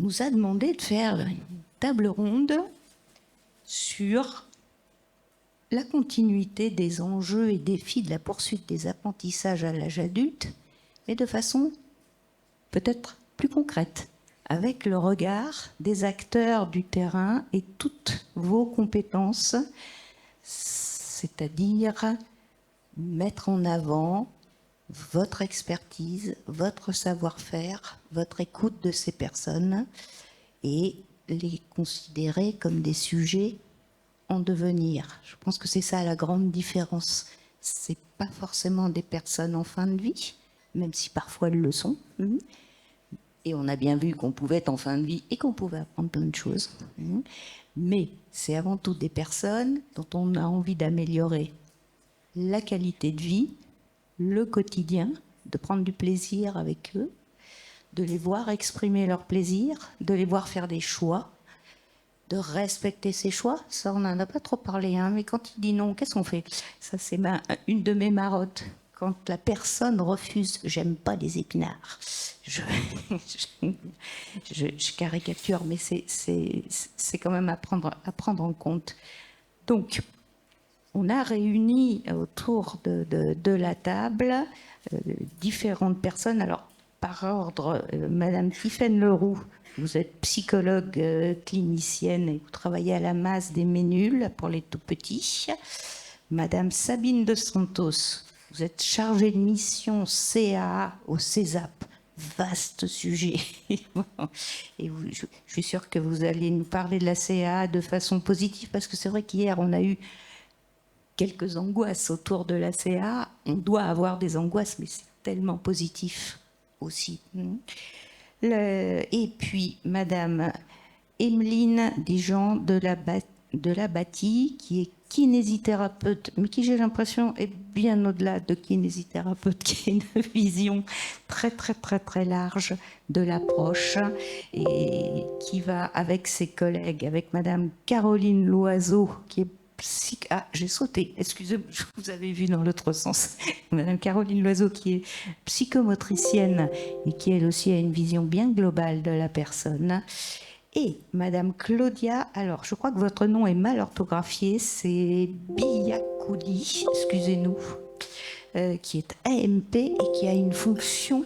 nous a demandé de faire une table ronde sur la continuité des enjeux et défis de la poursuite des apprentissages à l'âge adulte, mais de façon peut-être plus concrète, avec le regard des acteurs du terrain et toutes vos compétences, c'est-à-dire mettre en avant votre expertise, votre savoir-faire, votre écoute de ces personnes et les considérer comme des sujets en devenir. Je pense que c'est ça la grande différence. C'est pas forcément des personnes en fin de vie, même si parfois elles le sont. Et on a bien vu qu'on pouvait être en fin de vie et qu'on pouvait apprendre plein de choses. Mais c'est avant tout des personnes dont on a envie d'améliorer la qualité de vie, le quotidien, de prendre du plaisir avec eux, de les voir exprimer leur plaisir, de les voir faire des choix, de respecter ses choix. Ça, on n'en a pas trop parlé, hein, mais quand il dit non, qu'est-ce qu'on fait? Ça, c'est une de mes marottes. Quand la personne refuse, j'aime pas les épinards. Je caricature, mais c'est quand même à prendre en compte. Donc, on a réuni autour de la table différentes personnes. Alors, par ordre, Madame Tiffaine Leroux, vous êtes psychologue clinicienne et vous travaillez à la masse des Ménules pour les tout-petits. Madame Sabine de Santos, vous êtes chargée de mission CAA au CESAP. Vaste sujet. Et je suis sûre que vous allez nous parler de la CAA de façon positive, parce que c'est vrai qu'hier, on a eu quelques angoisses autour de la CAA. On doit avoir des angoisses, mais c'est tellement positif aussi. Et puis, Madame Emeline Desjean de la Bâtie, qui est kinésithérapeute, mais qui, j'ai l'impression, est bien au-delà de kinésithérapeute, qui a une vision très, très, très, très large de l'approche et qui va, avec ses collègues, avec Madame Caroline Loiseau, qui est ah, j'ai sauté, excusez-moi, je vous avais vu dans l'autre sens. Madame Caroline Loiseau, qui est psychomotricienne et qui, elle aussi, a une vision bien globale de la personne. Et Madame Claudia, alors je crois que votre nom est mal orthographié, c'est Biakoudi, excusez-nous, qui est AMP et qui a une fonction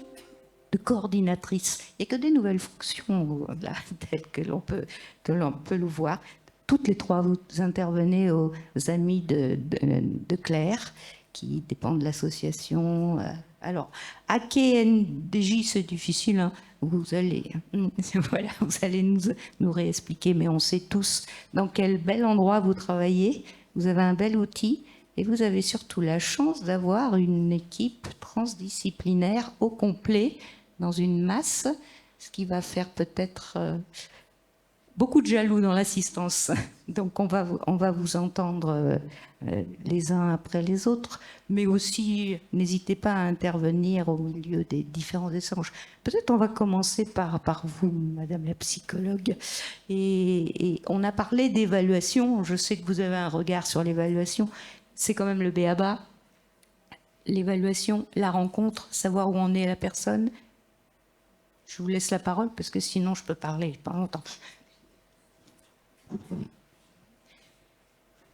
de coordinatrice. Il n'y a que des nouvelles fonctions là, telles que l'on peut le voir. Toutes les trois, vous intervenez aux amis de Claire, qui dépendent de l'association. Alors, AKNDJ, c'est difficile, hein. Vous allez, voilà, vous allez nous réexpliquer, mais on sait tous dans quel bel endroit vous travaillez. Vous avez un bel outil et vous avez surtout la chance d'avoir une équipe transdisciplinaire au complet dans une masse, ce qui va faire peut-être beaucoup de jaloux dans l'assistance. Donc on va vous entendre les uns après les autres, mais aussi n'hésitez pas à intervenir au milieu des différents échanges. Peut-être on va commencer par vous, Madame la psychologue. Et on a parlé d'évaluation. Je sais que vous avez un regard sur l'évaluation. C'est quand même le b.a.-ba. L'évaluation, la rencontre, savoir où en est la personne. Je vous laisse la parole parce que sinon je peux parler pas longtemps.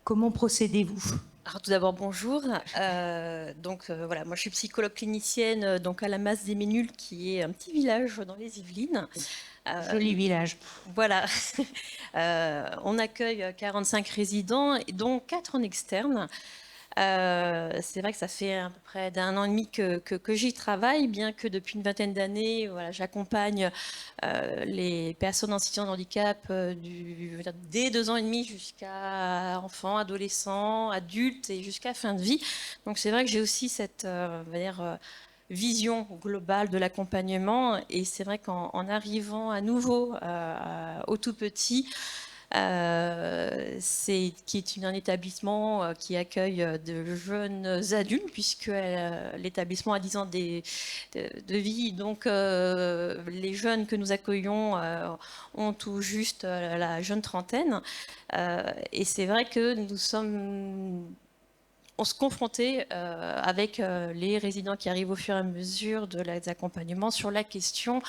Comment procédez-vous? Alors tout d'abord, bonjour. Voilà, moi je suis psychologue clinicienne donc à la Masse des Ménules, qui est un petit village dans les Yvelines. Joli village. Voilà. On accueille 45 résidents, dont 4 en externe. C'est vrai que ça fait à peu près d'1 an et demi que j'y travaille, bien que depuis une vingtaine d'années, voilà, j'accompagne les personnes en situation de handicap dès 2 ans et demi jusqu'à enfants, adolescents, adultes et jusqu'à fin de vie. Donc c'est vrai que j'ai aussi cette vision globale de l'accompagnement, et c'est vrai qu'en arrivant à nouveau au tout petit, qui est un établissement qui accueille de jeunes adultes, puisque l'établissement a 10 ans de vie. Donc les jeunes que nous accueillons ont tout juste la jeune trentaine. Et c'est vrai que nous sommes on se confrontait avec les résidents qui arrivent au fur et à mesure de les accompagnements sur la question,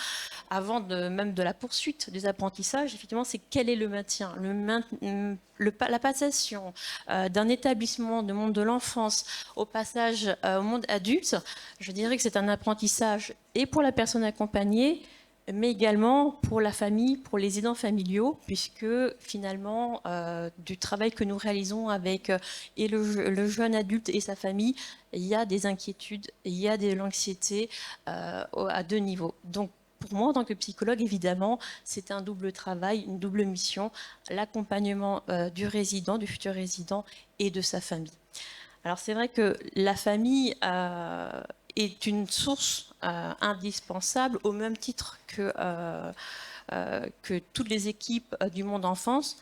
même de la poursuite des apprentissages, effectivement, c'est quel est le maintien, la passation d'un établissement du monde de l'enfance au passage au monde adulte. Je dirais que c'est un apprentissage et pour la personne accompagnée, mais également pour la famille, pour les aidants familiaux, puisque finalement, du travail que nous réalisons avec et le jeune adulte et sa famille, il y a des inquiétudes, il y a de l'anxiété à deux niveaux. Donc, pour moi, en tant que psychologue, évidemment, c'est un double travail, une double mission, l'accompagnement du résident, du futur résident et de sa famille. Alors c'est vrai que la famille est une source indispensable au même titre que toutes les équipes du monde enfance,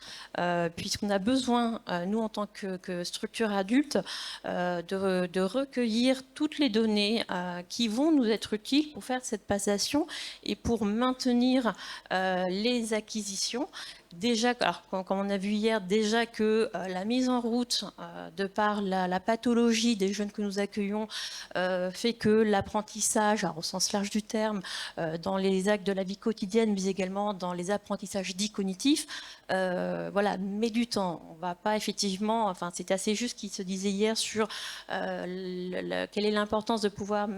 puisqu'on a besoin, nous en tant que structure adulte, de recueillir toutes les données qui vont nous être utiles pour faire cette passation et pour maintenir les acquisitions. Déjà, alors, comme on a vu hier, déjà que la mise en route, de par la pathologie des jeunes que nous accueillons, fait que l'apprentissage, au sens large du terme, dans les actes de la vie quotidienne, mais également dans les apprentissages dits cognitifs, voilà, met du temps. On va pas effectivement, enfin, c'est assez juste ce qu'il se disait hier sur quelle est l'importance de pouvoir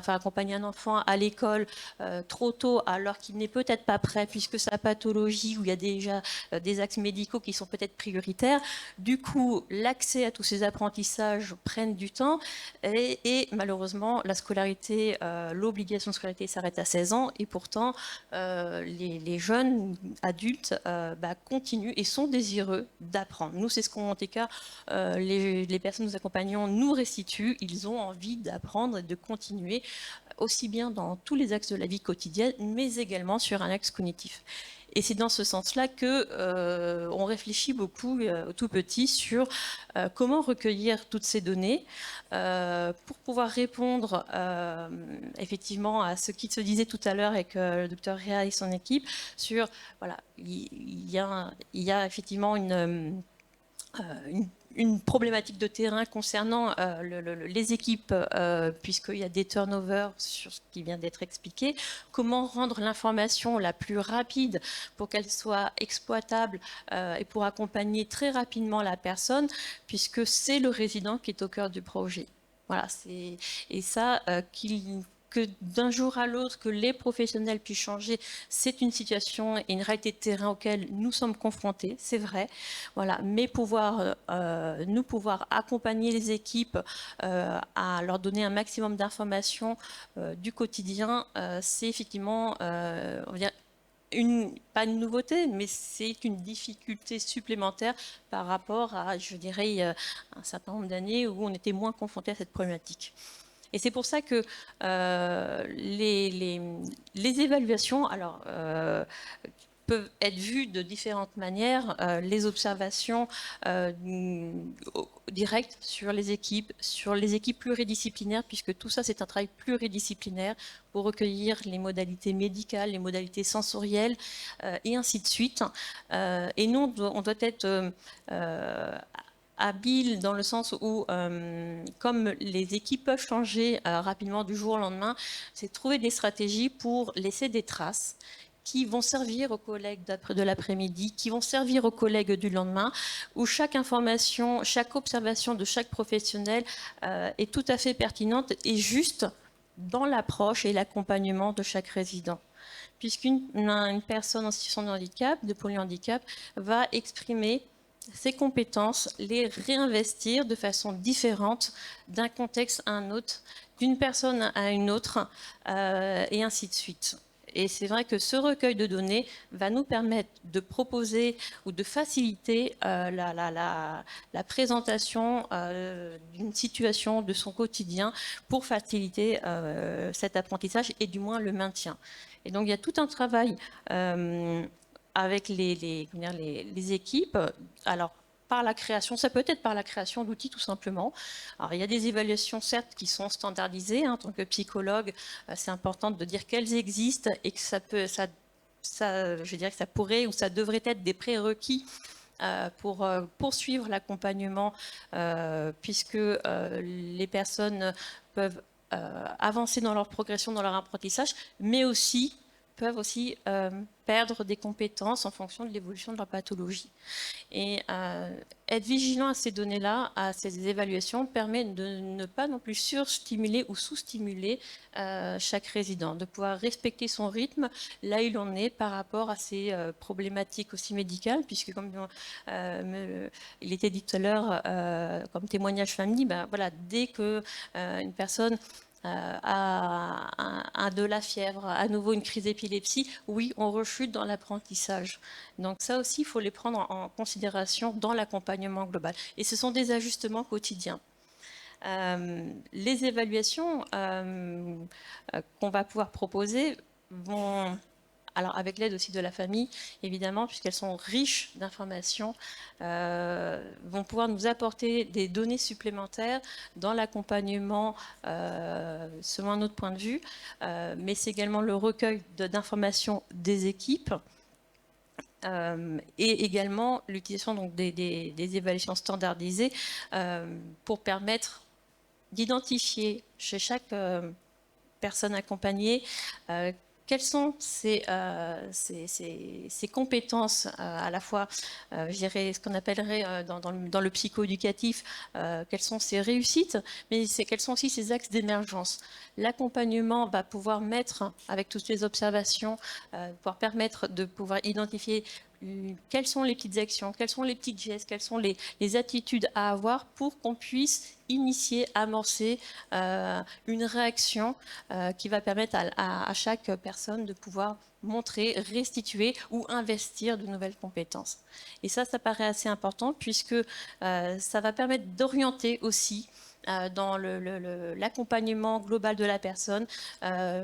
accompagner un enfant à l'école trop tôt, alors qu'il n'est peut-être pas prêt, puisque sa pathologie, où il y a déjà des axes médicaux qui sont peut-être prioritaires. Du coup, l'accès à tous ces apprentissages prennent du temps et malheureusement, la scolarité, l'obligation de scolarité s'arrête à 16 ans et pourtant, les jeunes adultes continuent et sont désireux d'apprendre. Nous, c'est ce qu'en tout cas, les personnes que nous accompagnons nous restituent. Ils ont envie d'apprendre et de continuer aussi bien dans tous les axes de la vie quotidienne, mais également sur un axe cognitif. Et c'est dans ce sens-là que on réfléchit beaucoup, tout petit, sur comment recueillir toutes ces données pour pouvoir répondre effectivement à ce qui se disait tout à l'heure avec le docteur Réa et son équipe sur, voilà, il y a effectivement une problématique de terrain concernant les équipes, puisqu'il y a des turnovers sur ce qui vient d'être expliqué. Comment rendre l'information la plus rapide pour qu'elle soit exploitable et pour accompagner très rapidement la personne, puisque c'est le résident qui est au cœur du projet. Voilà, et ça, que d'un jour à l'autre, que les professionnels puissent changer, c'est une situation et une réalité de terrain auquel nous sommes confrontés, c'est vrai. Voilà, mais pouvoir accompagner les équipes à leur donner un maximum d'informations du quotidien, c'est effectivement, on va dire, pas une nouveauté, mais c'est une difficulté supplémentaire par rapport à, je dirais, un certain nombre d'années où on était moins confronté à cette problématique. Et c'est pour ça que les évaluations peuvent être vues de différentes manières. Les observations directes sur les équipes pluridisciplinaires, puisque tout ça, c'est un travail pluridisciplinaire pour recueillir les modalités médicales, les modalités sensorielles, et ainsi de suite. Et nous, on doit être habile dans le sens où, comme les équipes peuvent changer rapidement du jour au lendemain, c'est trouver des stratégies pour laisser des traces qui vont servir aux collègues de l'après-midi, qui vont servir aux collègues du lendemain, où chaque information, chaque observation de chaque professionnel est tout à fait pertinente et juste dans l'approche et l'accompagnement de chaque résident. Puisqu'une personne en situation de handicap, de polyhandicap, va exprimer ces compétences, les réinvestir de façon différente d'un contexte à un autre, d'une personne à une autre, et ainsi de suite. Et c'est vrai que ce recueil de données va nous permettre de proposer ou de faciliter la présentation d'une situation de son quotidien pour faciliter cet apprentissage et du moins le maintien. Et donc il y a tout un travail avec les équipes. Alors, par la création, ça peut être par la création d'outils tout simplement. Alors, il y a des évaluations certes qui sont standardisées. En tant que psychologue, c'est important de dire qu'elles existent et que je dirais que ça pourrait ou ça devrait être des prérequis pour poursuivre l'accompagnement, puisque les personnes peuvent avancer dans leur progression, dans leur apprentissage, mais aussi peuvent aussi perdre des compétences en fonction de l'évolution de leur pathologie. Et être vigilant à ces données-là, à ces évaluations, permet de ne pas non plus surstimuler ou sous-stimuler chaque résident, de pouvoir respecter son rythme là où il en est par rapport à ses problématiques aussi médicales, puisque comme il était dit tout à l'heure, comme témoignage famille, ben, voilà, dès que une personne à de la fièvre, à nouveau une crise d'épilepsie, oui, on rechute dans l'apprentissage. Donc ça aussi, il faut les prendre en considération dans l'accompagnement global. Et ce sont des ajustements quotidiens. Les évaluations qu'on va pouvoir proposer vont... Alors, avec l'aide aussi de la famille, évidemment, puisqu'elles sont riches d'informations, vont pouvoir nous apporter des données supplémentaires dans l'accompagnement, selon notre point de vue, mais c'est également le recueil d'informations des équipes, et également l'utilisation donc, des évaluations standardisées pour permettre d'identifier chez chaque personne accompagnée quelles sont ces compétences, à la fois, je dirais, ce qu'on appellerait dans le psycho-éducatif, quelles sont ces réussites, mais quels sont aussi ces axes d'émergence. L'accompagnement va pouvoir mettre, avec toutes les observations, pouvoir permettre de pouvoir identifier quelles sont les petites actions, quels sont les petits gestes, quelles sont les attitudes à avoir pour qu'on puisse initier, amorcer une réaction qui va permettre à chaque personne de pouvoir montrer, restituer ou investir de nouvelles compétences. Et ça paraît assez important puisque ça va permettre d'orienter aussi dans l'accompagnement global de la personne,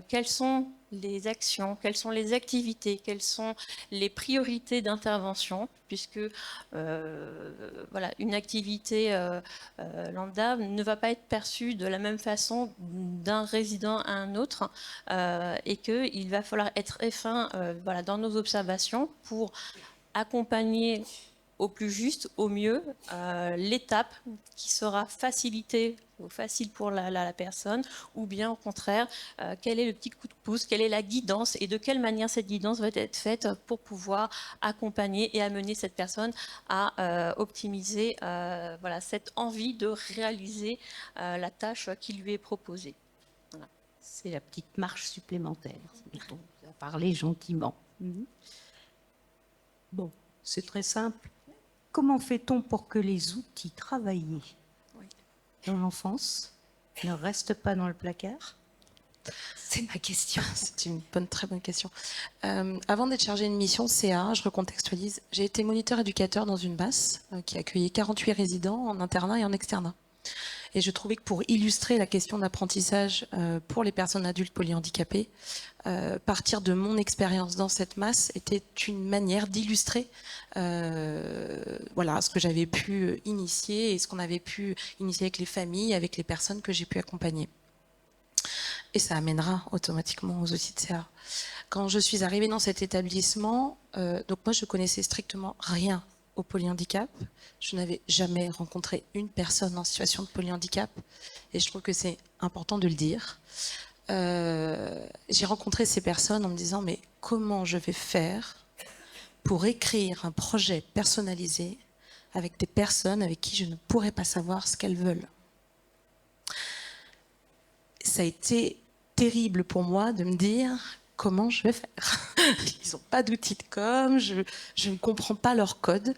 quelles sont les actions, quelles sont les activités, quelles sont les priorités d'intervention, puisque voilà, une activité lambda ne va pas être perçue de la même façon d'un résident à un autre, et qu'il va falloir être fin voilà, dans nos observations pour accompagner au plus juste, au mieux, l'étape qui sera facilitée ou facile pour la personne, ou bien au contraire, quel est le petit coup de pouce, quelle est la guidance et de quelle manière cette guidance va être faite pour pouvoir accompagner et amener cette personne à optimiser voilà, cette envie de réaliser la tâche qui lui est proposée. Voilà. C'est la petite marche supplémentaire dont on vous a parlé gentiment. Bon, c'est très simple. Comment fait-on pour que les outils travaillés dans l'enfance ne restent pas dans le placard? C'est ma question. C'est une très bonne question. Avant d'être chargée de mission CA, je recontextualise, j'ai été moniteur éducateur dans une BAS qui accueillait 48 résidents en internat et en externat. Et je trouvais que pour illustrer la question d'apprentissage pour les personnes adultes polyhandicapées, partir de mon expérience dans cette masse était une manière d'illustrer voilà, ce que j'avais pu initier et ce qu'on avait pu initier avec les familles, avec les personnes que j'ai pu accompagner. Et ça amènera automatiquement aux outils de CA. Quand je suis arrivée dans cet établissement, donc moi je connaissais strictement rien au polyhandicap. Je n'avais jamais rencontré une personne en situation de polyhandicap et je trouve que c'est important de le dire. J'ai rencontré ces personnes en me disant mais comment je vais faire pour écrire un projet personnalisé avec des personnes avec qui je ne pourrais pas savoir ce qu'elles veulent. Ça a été terrible pour moi de me dire comment je vais faire. Ils n'ont pas d'outils de com, je ne comprends pas leur code.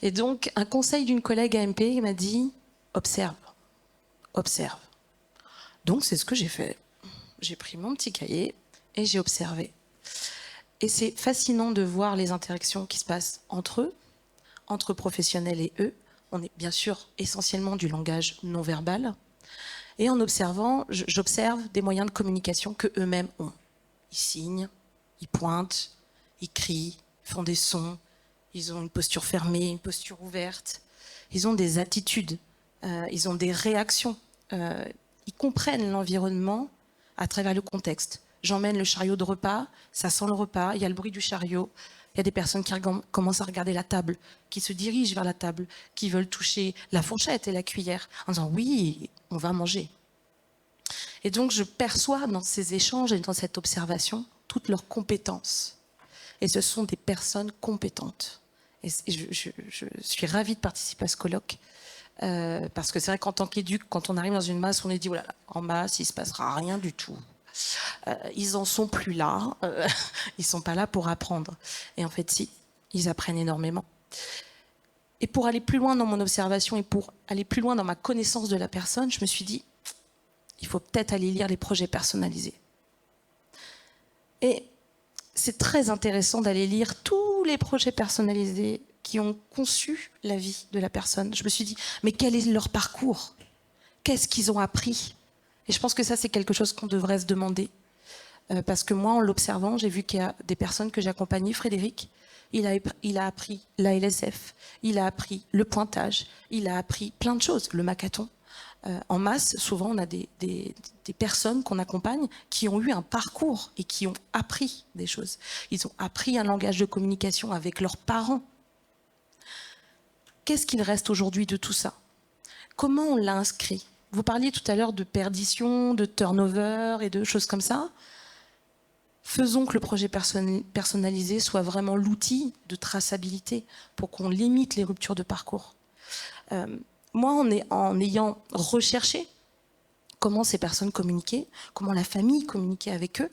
Et donc, un conseil d'une collègue AMP m'a dit « observe, observe ». Donc, c'est ce que j'ai fait. J'ai pris mon petit cahier et j'ai observé. Et c'est fascinant de voir les interactions qui se passent entre eux, entre professionnels et eux. On est bien sûr essentiellement du langage non verbal. Et en observant, j'observe des moyens de communication que eux-mêmes ont. Ils signent, ils pointent, ils crient, ils font des sons, ils ont une posture fermée, une posture ouverte, ils ont des attitudes, ils ont des réactions, ils comprennent l'environnement à travers le contexte. J'emmène le chariot de repas, ça sent le repas, il y a le bruit du chariot, Il y a des personnes qui commencent à regarder la table, qui se dirigent vers la table, qui veulent toucher la fourchette et la cuillère en disant oui, on va manger. Et donc je perçois dans ces échanges et dans cette observation toutes leurs compétences. Et ce sont des personnes compétentes. Et je suis ravie de participer à ce colloque. Parce que c'est vrai qu'en tant qu'éduc, quand on arrive dans une masse, on est dit oh là là, en masse, il ne se passera rien du tout. Ils en sont plus là, ils sont pas là pour apprendre. Et en fait, si, ils apprennent énormément. Et pour aller plus loin dans mon observation et pour aller plus loin dans ma connaissance de la personne, je me suis dit, il faut peut-être aller lire les projets personnalisés. Et c'est très intéressant d'aller lire tous les projets personnalisés qui ont conçu la vie de la personne. Je me suis dit, mais quel est leur parcours? Qu'est-ce qu'ils ont appris? Et je pense que ça, c'est quelque chose qu'on devrait se demander. Parce que moi, en l'observant, j'ai vu qu'il y a des personnes que j'accompagnais. Frédéric, il a appris la LSF, il a appris le pointage, il a appris plein de choses, le macathon. En masse, souvent, on a des personnes qu'on accompagne qui ont eu un parcours et qui ont appris des choses. Ils ont appris un langage de communication avec leurs parents. Qu'est-ce qu'il reste aujourd'hui de tout ça? Comment on l'a inscrit? Vous parliez tout à l'heure de perdition, de turnover et de choses comme ça. Faisons que le projet personnalisé soit vraiment l'outil de traçabilité pour qu'on limite les ruptures de parcours. Moi, en ayant recherché comment ces personnes communiquaient, comment la famille communiquait avec eux,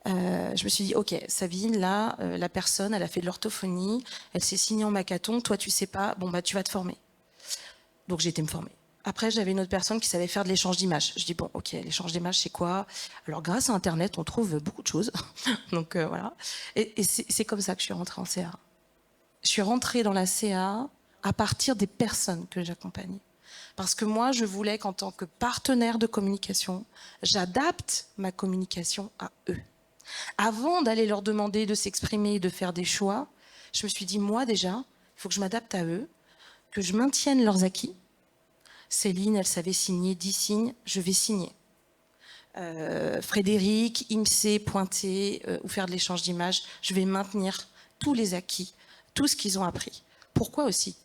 je me suis dit, ok, Sabine, là, la personne, elle a fait de l'orthophonie, elle s'est signée en macathon, toi tu sais pas, bon bah tu vas te former. Donc j'ai été me former. Après, j'avais une autre personne qui savait faire de l'échange d'images. Je dis, bon, ok, l'échange d'images, c'est quoi? Alors, grâce à Internet, on trouve beaucoup de choses. Donc, voilà. Et c'est comme ça que je suis rentrée en CA. Je suis rentrée dans la CA à partir des personnes que j'accompagnais. Parce que moi, je voulais qu'en tant que partenaire de communication, j'adapte ma communication à eux. Avant d'aller leur demander de s'exprimer et de faire des choix, je me suis dit, moi, déjà, il faut que je m'adapte à eux, que je maintienne leurs acquis. Céline, elle savait signer 10 signes, je vais signer. Frédéric, IMSE, pointer ou faire de l'échange d'images, je vais maintenir tous les acquis, tout ce qu'ils ont appris. Pourquoi aussi?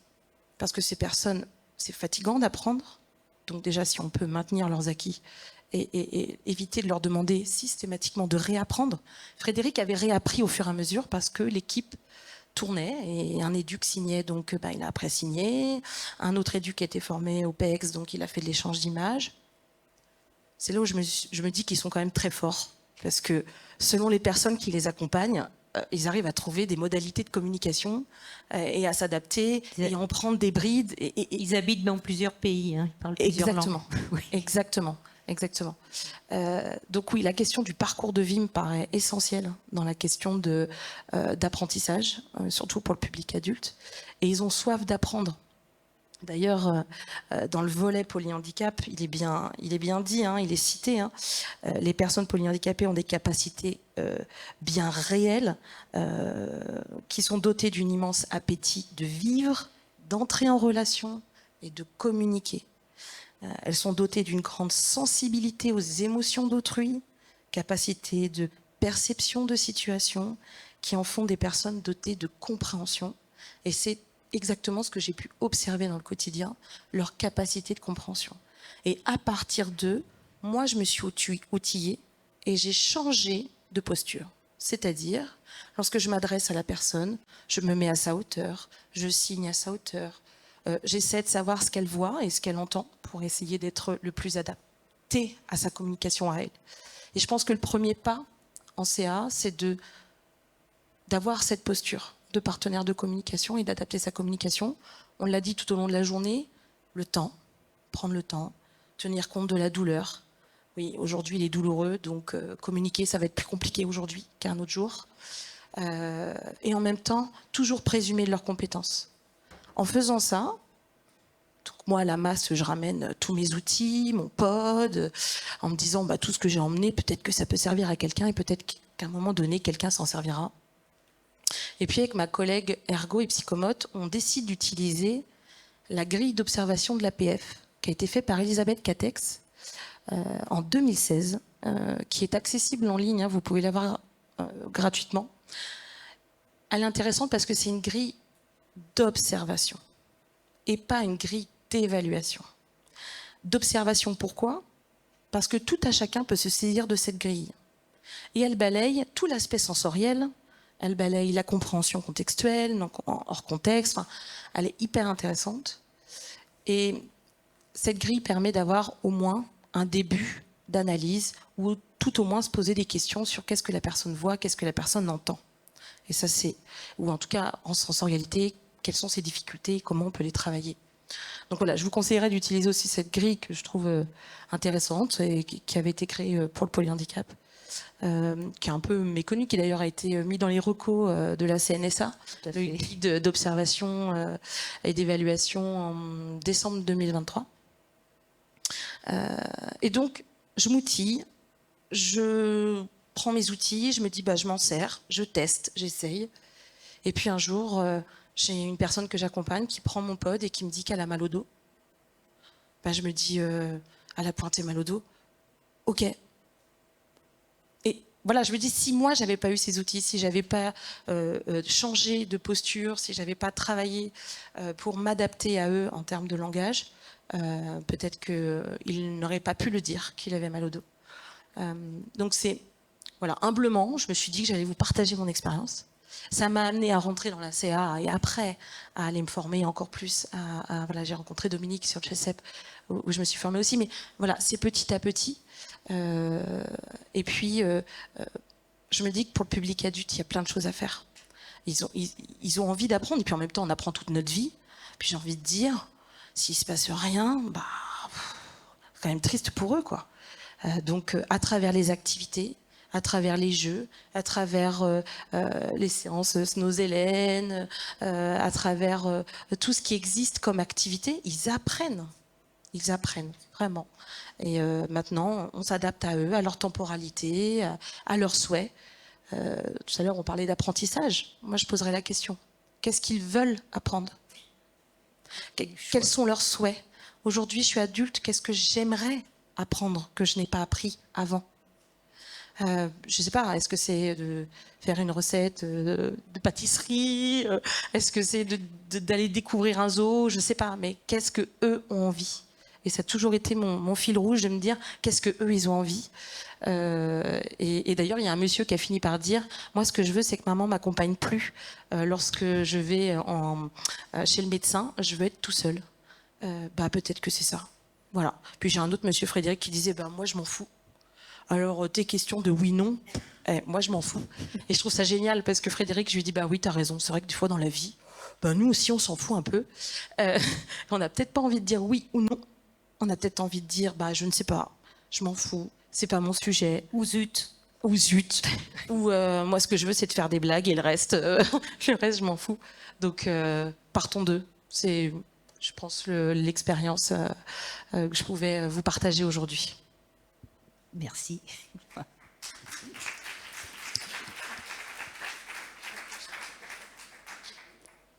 Parce que ces personnes, c'est fatigant d'apprendre. Donc déjà, si on peut maintenir leurs acquis et éviter de leur demander systématiquement de réapprendre. Frédéric avait réappris au fur et à mesure parce que l'équipe tournait et un éduc signait, donc il a après signé. Un autre éduc était formé au PEX, donc il a fait de l'échange d'images. C'est là où je me dis qu'ils sont quand même très forts, parce que selon les personnes qui les accompagnent, ils arrivent à trouver des modalités de communication et à s'adapter et à en prendre des brides. Ils habitent dans plusieurs pays, hein, ils parlent plusieurs langues. Oui. Exactement. Donc oui, la question du parcours de vie me paraît essentielle dans la question d'apprentissage, surtout pour le public adulte. Et ils ont soif d'apprendre. D'ailleurs, dans le volet polyhandicap, il est bien dit, hein, il est cité. Hein, les personnes polyhandicapées ont des capacités bien réelles, qui sont dotées d'un immense appétit de vivre, d'entrer en relation et de communiquer. Elles sont dotées d'une grande sensibilité aux émotions d'autrui, capacité de perception de situation, qui en font des personnes dotées de compréhension. Et c'est exactement ce que j'ai pu observer dans le quotidien, leur capacité de compréhension. Et à partir d'eux, moi, je me suis outillée et j'ai changé de posture. C'est-à-dire, lorsque je m'adresse à la personne, je me mets à sa hauteur, je signe à sa hauteur, j'essaie de savoir ce qu'elle voit et ce qu'elle entend pour essayer d'être le plus adapté à sa communication à elle. Et je pense que le premier pas en CA, c'est d'avoir cette posture de partenaire de communication et d'adapter sa communication. On l'a dit tout au long de la journée, le temps, prendre le temps, tenir compte de la douleur. Oui, aujourd'hui il est douloureux, donc communiquer, ça va être plus compliqué aujourd'hui qu'un autre jour. Et en même temps, toujours présumer de leurs compétences. En faisant ça, donc moi à la masse, je ramène tous mes outils, mon pod, en me disant tout ce que j'ai emmené, peut-être que ça peut servir à quelqu'un et peut-être qu'à un moment donné, quelqu'un s'en servira. Et puis avec ma collègue ergo et psychomote, on décide d'utiliser la grille d'observation de l'APF qui a été faite par Elisabeth Catex en 2016, qui est accessible en ligne, hein, vous pouvez l'avoir gratuitement. elle est intéressante parce que c'est une grille d'observation et pas une grille d'évaluation. D'observation, pourquoi ? Parce que tout à chacun peut se saisir de cette grille. Et elle balaye tout l'aspect sensoriel, elle balaye la compréhension contextuelle, donc hors contexte, enfin, elle est hyper intéressante. Et cette grille permet d'avoir au moins un début d'analyse ou tout au moins se poser des questions sur qu'est-ce que la personne voit, qu'est-ce que la personne entend. Et ça, c'est, ou en tout cas en sensorialité, quelles sont ses difficultés, comment on peut les travailler. Donc voilà, je vous conseillerais d'utiliser aussi cette grille que je trouve intéressante et qui avait été créée pour le polyhandicap, qui est un peu méconnue, qui d'ailleurs a été mis dans les recos de la CNSA, le guide d'observation et d'évaluation en décembre 2023. Et donc, je m'outille, je prends mes outils, je me dis, bah, je m'en sers, je teste, j'essaye. Et puis un jour, j'ai une personne que j'accompagne qui prend mon pod et qui me dit qu'elle a mal au dos. Bah, je me dis, elle a pointé mal au dos. Ok. Et voilà, je me dis, si moi, j'avais pas eu ces outils, si j'avais pas changé de posture, si j'avais pas travaillé pour m'adapter à eux en termes de langage, peut-être qu'il n'aurait pas pu le dire qu'il avait mal au dos. Donc c'est, voilà, humblement, je me suis dit que j'allais vous partager mon expérience. Ça m'a amené à rentrer dans la CA et après à aller me former encore plus. Voilà, j'ai rencontré Dominique sur Chessep où je me suis formée aussi. Mais voilà, c'est petit à petit. Et puis, je me dis que pour le public adulte, il y a plein de choses à faire. Ils ont envie d'apprendre. Et puis en même temps, on apprend toute notre vie. Puis j'ai envie de dire, s'il se passe rien, bah, c'est quand même triste pour eux, quoi. Donc, à travers les activités, à travers les jeux, à travers les séances Snows-Hélène, à travers tout ce qui existe comme activité, ils apprennent. Ils apprennent, vraiment. Et maintenant, on s'adapte à eux, à leur temporalité, à leurs souhaits. Tout à l'heure, on parlait d'apprentissage. Moi, je poserais la question. Qu'est-ce qu'ils veulent apprendre ? Quels sont leurs souhaits ? Aujourd'hui, je suis adulte, qu'est-ce que j'aimerais apprendre que je n'ai pas appris avant ? Je ne sais pas, est-ce que c'est de faire une recette de pâtisserie ? Est-ce que c'est d'aller découvrir un zoo ? Je ne sais pas, mais qu'est-ce que eux ont envie ? Et ça a toujours été mon fil rouge de me dire qu'est-ce que eux ils ont envie. Et d'ailleurs, il y a un monsieur qui a fini par dire moi, ce que je veux, c'est que maman m'accompagne plus lorsque je vais chez le médecin. Je veux être tout seul. Bah peut-être que c'est ça. Voilà. Puis j'ai un autre monsieur Frédéric qui disait bah moi je m'en fous. Alors tes questions de oui non, moi je m'en fous. Et je trouve ça génial parce que Frédéric, je lui dis bah oui t'as raison. C'est vrai que des fois dans la vie, bah nous aussi on s'en fout un peu. On n'a peut-être pas envie de dire oui ou non. On a peut-être envie de dire bah je ne sais pas, je m'en fous, c'est pas mon sujet. Ou zut. Ou zut. Ou moi ce que je veux c'est de faire des blagues et le reste je m'en fous. Donc partons d'eux. C'est je pense l'expérience que je pouvais vous partager aujourd'hui. Merci.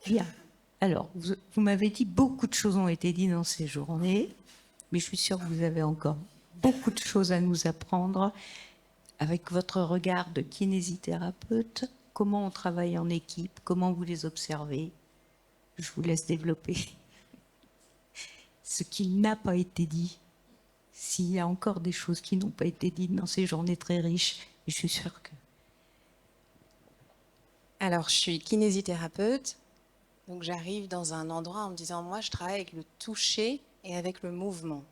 Bien. Alors, vous m'avez dit beaucoup de choses ont été dites dans ces journées, mais je suis sûre que vous avez encore beaucoup de choses à nous apprendre. Avec votre regard de kinésithérapeute, comment on travaille en équipe, comment vous les observez. Je vous laisse développer ce qui n'a pas été dit. S'il y a encore des choses qui n'ont pas été dites dans ces journées très riches, je suis sûre que... Alors, je suis kinésithérapeute, donc j'arrive dans un endroit en me disant, moi, je travaille avec le toucher et avec le mouvement.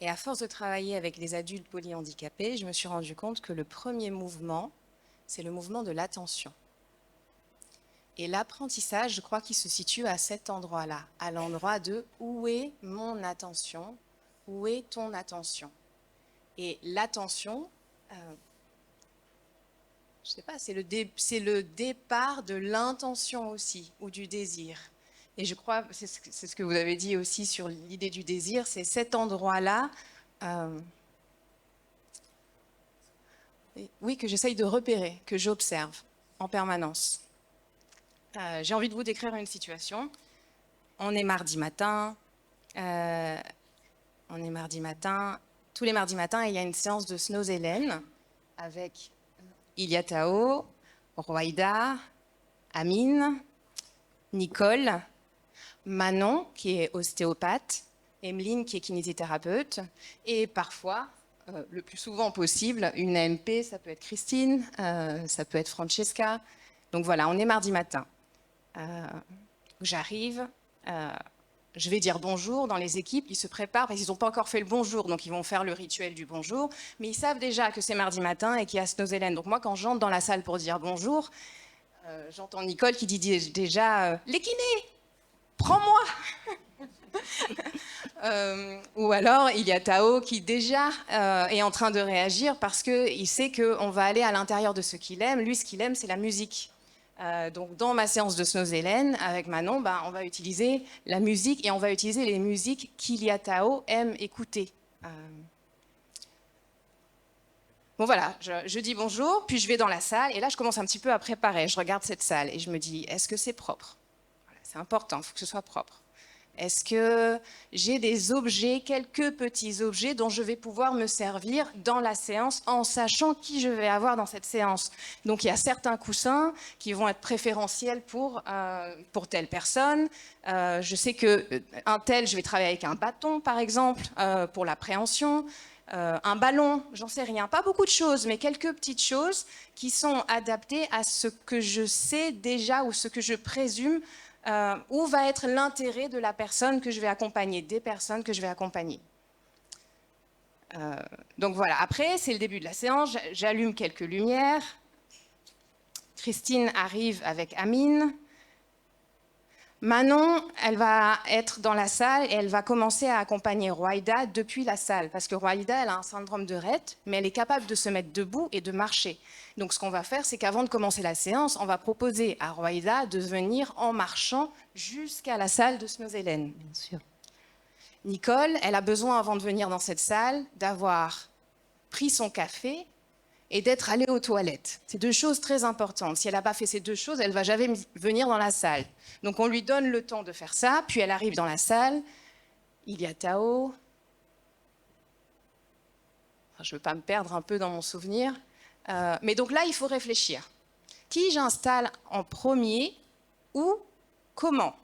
Et à force de travailler avec des adultes polyhandicapés, je me suis rendu compte que le premier mouvement, c'est le mouvement de l'attention. Et l'apprentissage, je crois qu'il se situe à cet endroit-là, à l'endroit de où est mon attention, où est ton attention. Et l'attention, je ne sais pas, c'est le départ de l'intention aussi, ou du désir. Et je crois, c'est ce que vous avez dit aussi sur l'idée du désir, c'est cet endroit-là, oui, que j'essaye de repérer, que j'observe en permanence. J'ai envie de vous décrire une situation. On est mardi matin. Tous les mardis matins, il y a une séance de Snows-Hélène avec Ilia Tao, Roaïda, Amine, Nicole, Manon, qui est ostéopathe, Emeline, qui est kinésithérapeute, et parfois, le plus souvent possible, une AMP, ça peut être Christine, ça peut être Francesca. Donc voilà, on est mardi matin. J'arrive, je vais dire bonjour dans les équipes, ils se préparent parce qu'ils n'ont pas encore fait le bonjour, donc ils vont faire le rituel du bonjour, mais ils savent déjà que c'est mardi matin et qu'il y a Snozelen. Donc moi, quand j'entre dans la salle pour dire bonjour, j'entends Nicole qui dit déjà les kinés, prends-moi. Ou alors il y a Tao qui déjà est en train de réagir parce qu'il sait qu'on va aller à l'intérieur de ce qu'il aime. Lui, ce qu'il aime, c'est la musique. Donc dans ma séance de Snozelen avec Manon, on va utiliser la musique et on va utiliser les musiques qu'Ilia Tao aime écouter. Bon voilà, je dis bonjour, puis je vais dans la salle et là je commence un petit peu à préparer. Je regarde cette salle et je me dis, est-ce que c'est propre? Voilà, c'est important, il faut que ce soit propre. Est-ce que j'ai des objets, quelques petits objets dont je vais pouvoir me servir dans la séance en sachant qui je vais avoir dans cette séance? Donc il y a certains coussins qui vont être préférentiels pour telle personne. Je sais qu'un tel, je vais travailler avec un bâton par exemple pour l'appréhension. Un ballon, j'en sais rien. Pas beaucoup de choses, mais quelques petites choses qui sont adaptées à ce que je sais déjà ou ce que je présume où va être l'intérêt de la personne que je vais accompagner, des personnes que je vais accompagner. Donc voilà, après, c'est le début de la séance, j'allume quelques lumières. Christine arrive avec Amine. Manon, elle va être dans la salle et elle va commencer à accompagner Roaïda depuis la salle. Parce que Roaïda, elle a un syndrome de Rett, mais elle est capable de se mettre debout et de marcher. Donc ce qu'on va faire, c'est qu'avant de commencer la séance, on va proposer à Roaïda de venir en marchant jusqu'à la salle de Snozelen. Bien sûr. Nicole, elle a besoin, avant de venir dans cette salle, d'avoir pris son café et d'être allée aux toilettes. C'est deux choses très importantes. Si elle n'a pas fait ces deux choses, elle ne va jamais venir dans la salle. Donc on lui donne le temps de faire ça, puis elle arrive dans la salle. Il y a Tao. Enfin, je ne veux pas me perdre un peu dans mon souvenir. Mais donc là, il faut réfléchir. Qui j'installe en premier ou comment?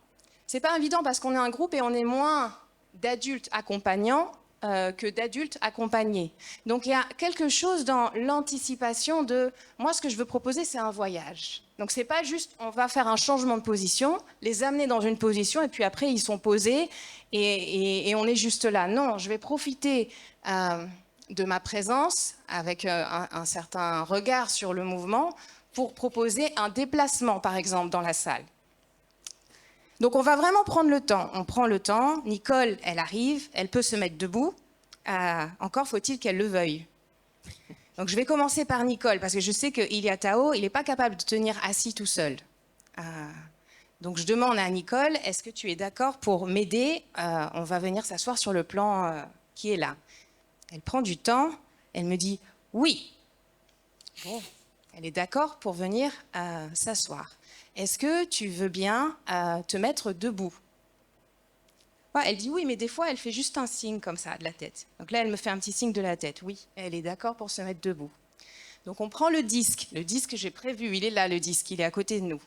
Ce n'est pas évident parce qu'on est un groupe et on est moins d'adultes accompagnants que d'adultes accompagnés. Donc il y a quelque chose dans l'anticipation de... Moi, ce que je veux proposer, c'est un voyage. Donc c'est pas juste, on va faire un changement de position, les amener dans une position, et puis après, ils sont posés, et on est juste là. Non, je vais profiter de ma présence, avec un certain regard sur le mouvement, pour proposer un déplacement, par exemple, dans la salle. Donc on va vraiment prendre le temps. On prend le temps. Nicole, elle arrive, elle peut se mettre debout. Encore faut-il qu'elle le veuille. Donc je vais commencer par Nicole, parce que je sais qu'Ilia Tao, il n'est pas capable de tenir assis tout seul. Donc je demande à Nicole, est-ce que tu es d'accord pour m'aider? On va venir s'asseoir sur le plan qui est là. Elle prend du temps, elle me dit oui. Bon, elle est d'accord pour venir s'asseoir. Est-ce que tu veux bien te mettre debout? Elle dit oui, mais des fois, elle fait juste un signe comme ça, de la tête. Donc là, elle me fait un petit signe de la tête. Oui, elle est d'accord pour se mettre debout. Donc on prend le disque. Le disque, j'ai prévu, il est là, le disque, il est à côté de nous.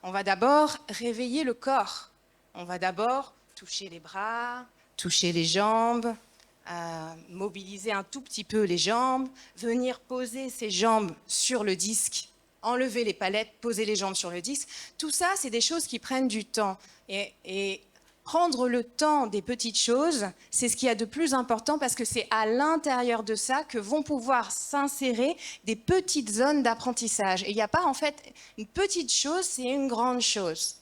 On va d'abord réveiller le corps. On va d'abord toucher les bras, toucher les jambes, mobiliser un tout petit peu les jambes, venir poser ses jambes sur le disque, enlever les palettes, poser les jambes sur le disque. Tout ça, c'est des choses qui prennent du temps. Et prendre le temps des petites choses, c'est ce qu'il y a de plus important parce que c'est à l'intérieur de ça que vont pouvoir s'insérer des petites zones d'apprentissage. Et il n'y a pas en fait une petite chose, c'est une grande chose.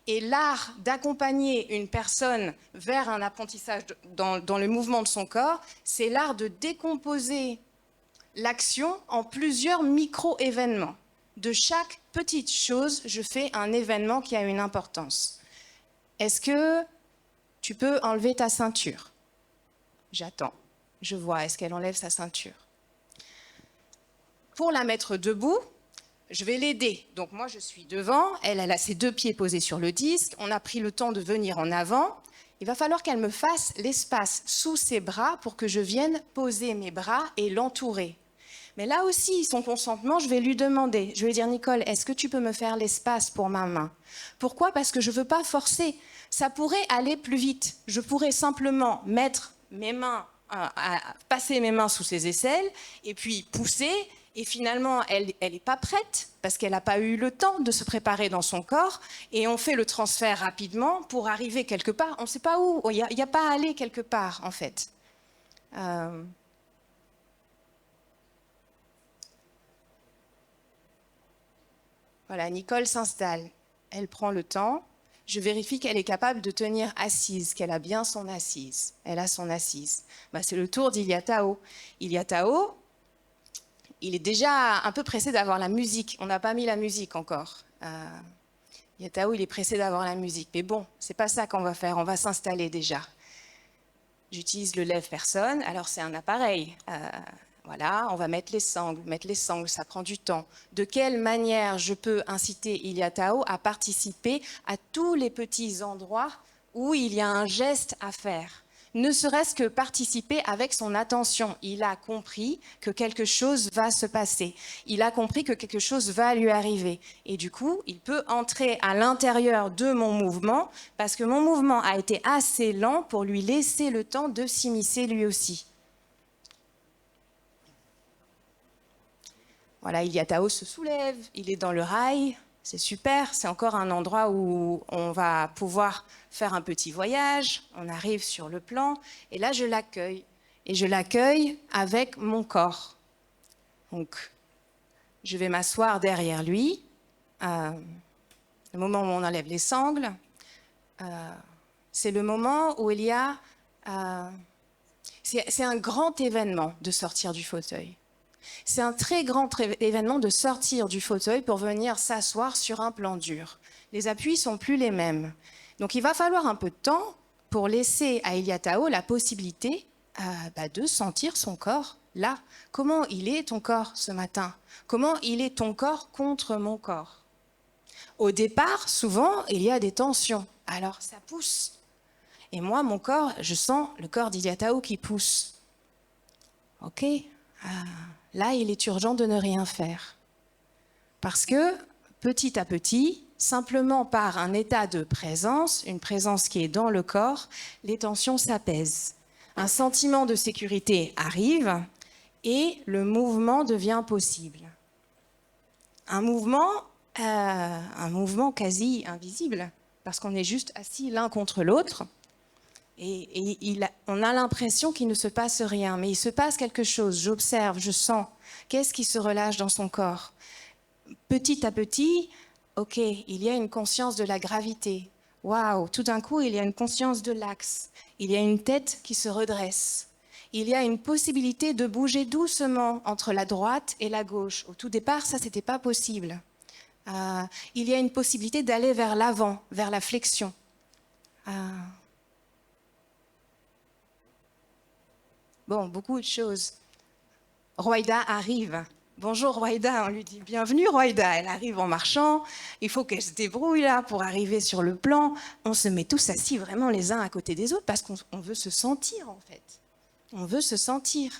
Et l'art d'accompagner une personne vers un apprentissage dans le mouvement de son corps, c'est l'art de décomposer l'action en plusieurs micro-événements. De chaque petite chose, je fais un événement qui a une importance. Est-ce que tu peux enlever ta ceinture? J'attends. Je vois. Est-ce qu'elle enlève sa ceinture? Pour la mettre debout, je vais l'aider. Donc moi, je suis devant. Elle a ses deux pieds posés sur le disque. On a pris le temps de venir en avant. Il va falloir qu'elle me fasse l'espace sous ses bras pour que je vienne poser mes bras et l'entourer. Mais là aussi, son consentement, je vais lui demander. Je vais lui dire, Nicole, est-ce que tu peux me faire l'espace pour ma main? Pourquoi? Parce que je ne veux pas forcer. Ça pourrait aller plus vite. Je pourrais simplement mettre mes mains, passer mes mains sous ses aisselles, et puis pousser. Et finalement, elle n'est pas prête parce qu'elle n'a pas eu le temps de se préparer dans son corps. Et on fait le transfert rapidement pour arriver quelque part. On ne sait pas où. Il n'y a pas à aller quelque part, en fait. Voilà, Nicole s'installe. Elle prend le temps. Je vérifie qu'elle est capable de tenir assise, qu'elle a bien son assise. Elle a son assise. C'est le tour d'Iliatao. Iliatao, il est déjà un peu pressé d'avoir la musique. On n'a pas mis la musique encore. Iliatao, il est pressé d'avoir la musique. Mais bon, c'est pas ça qu'on va faire. On va s'installer déjà. J'utilise le lève-personne. Alors, c'est un appareil. Voilà, on va mettre les sangles. Mettre les sangles, ça prend du temps. De quelle manière je peux inciter Iliatao à participer à tous les petits endroits où il y a un geste à faire? Ne serait-ce que participer avec son attention. Il a compris que quelque chose va se passer. Il a compris que quelque chose va lui arriver. Et du coup, il peut entrer à l'intérieur de mon mouvement parce que mon mouvement a été assez lent pour lui laisser le temps de s'immiscer lui aussi. Voilà, Iliatao se soulève, il est dans le rail. C'est super, c'est encore un endroit où on va pouvoir faire un petit voyage. On arrive sur le plan et là, je l'accueille. Et je l'accueille avec mon corps. Donc, je vais m'asseoir derrière lui. Le moment où on enlève les sangles, c'est le moment où il y a... c'est un grand événement de sortir du fauteuil. C'est un très grand événement de sortir du fauteuil pour venir s'asseoir sur un plan dur. Les appuis ne sont plus les mêmes. Donc il va falloir un peu de temps pour laisser à Iliatao la possibilité de sentir son corps là. Comment il est ton corps ce matin? Comment il est ton corps contre mon corps? Au départ, souvent, il y a des tensions. Alors ça pousse. Et moi, mon corps, je sens le corps d'Iliatao qui pousse. Ok. Là, il est urgent de ne rien faire. Parce que, petit à petit, simplement par un état de présence, une présence qui est dans le corps, les tensions s'apaisent. Un sentiment de sécurité arrive et le mouvement devient possible. Un mouvement quasi invisible, parce qu'on est juste assis l'un contre l'autre. Et on a l'impression qu'il ne se passe rien, mais il se passe quelque chose. J'observe, je sens. Qu'est-ce qui se relâche dans son corps? Petit à petit, ok, il y a une conscience de la gravité. Waouh, tout d'un coup, il y a une conscience de l'axe. Il y a une tête qui se redresse. Il y a une possibilité de bouger doucement entre la droite et la gauche. Au tout départ, ça, c'était pas possible. Il y a une possibilité d'aller vers l'avant, vers la flexion. Bon, beaucoup de choses. Roïda arrive. Bonjour Roïda, on lui dit bienvenue Roïda. Elle arrive en marchant, il faut qu'elle se débrouille là pour arriver sur le plan. On se met tous assis vraiment les uns à côté des autres parce qu'on veut se sentir en fait. On veut se sentir.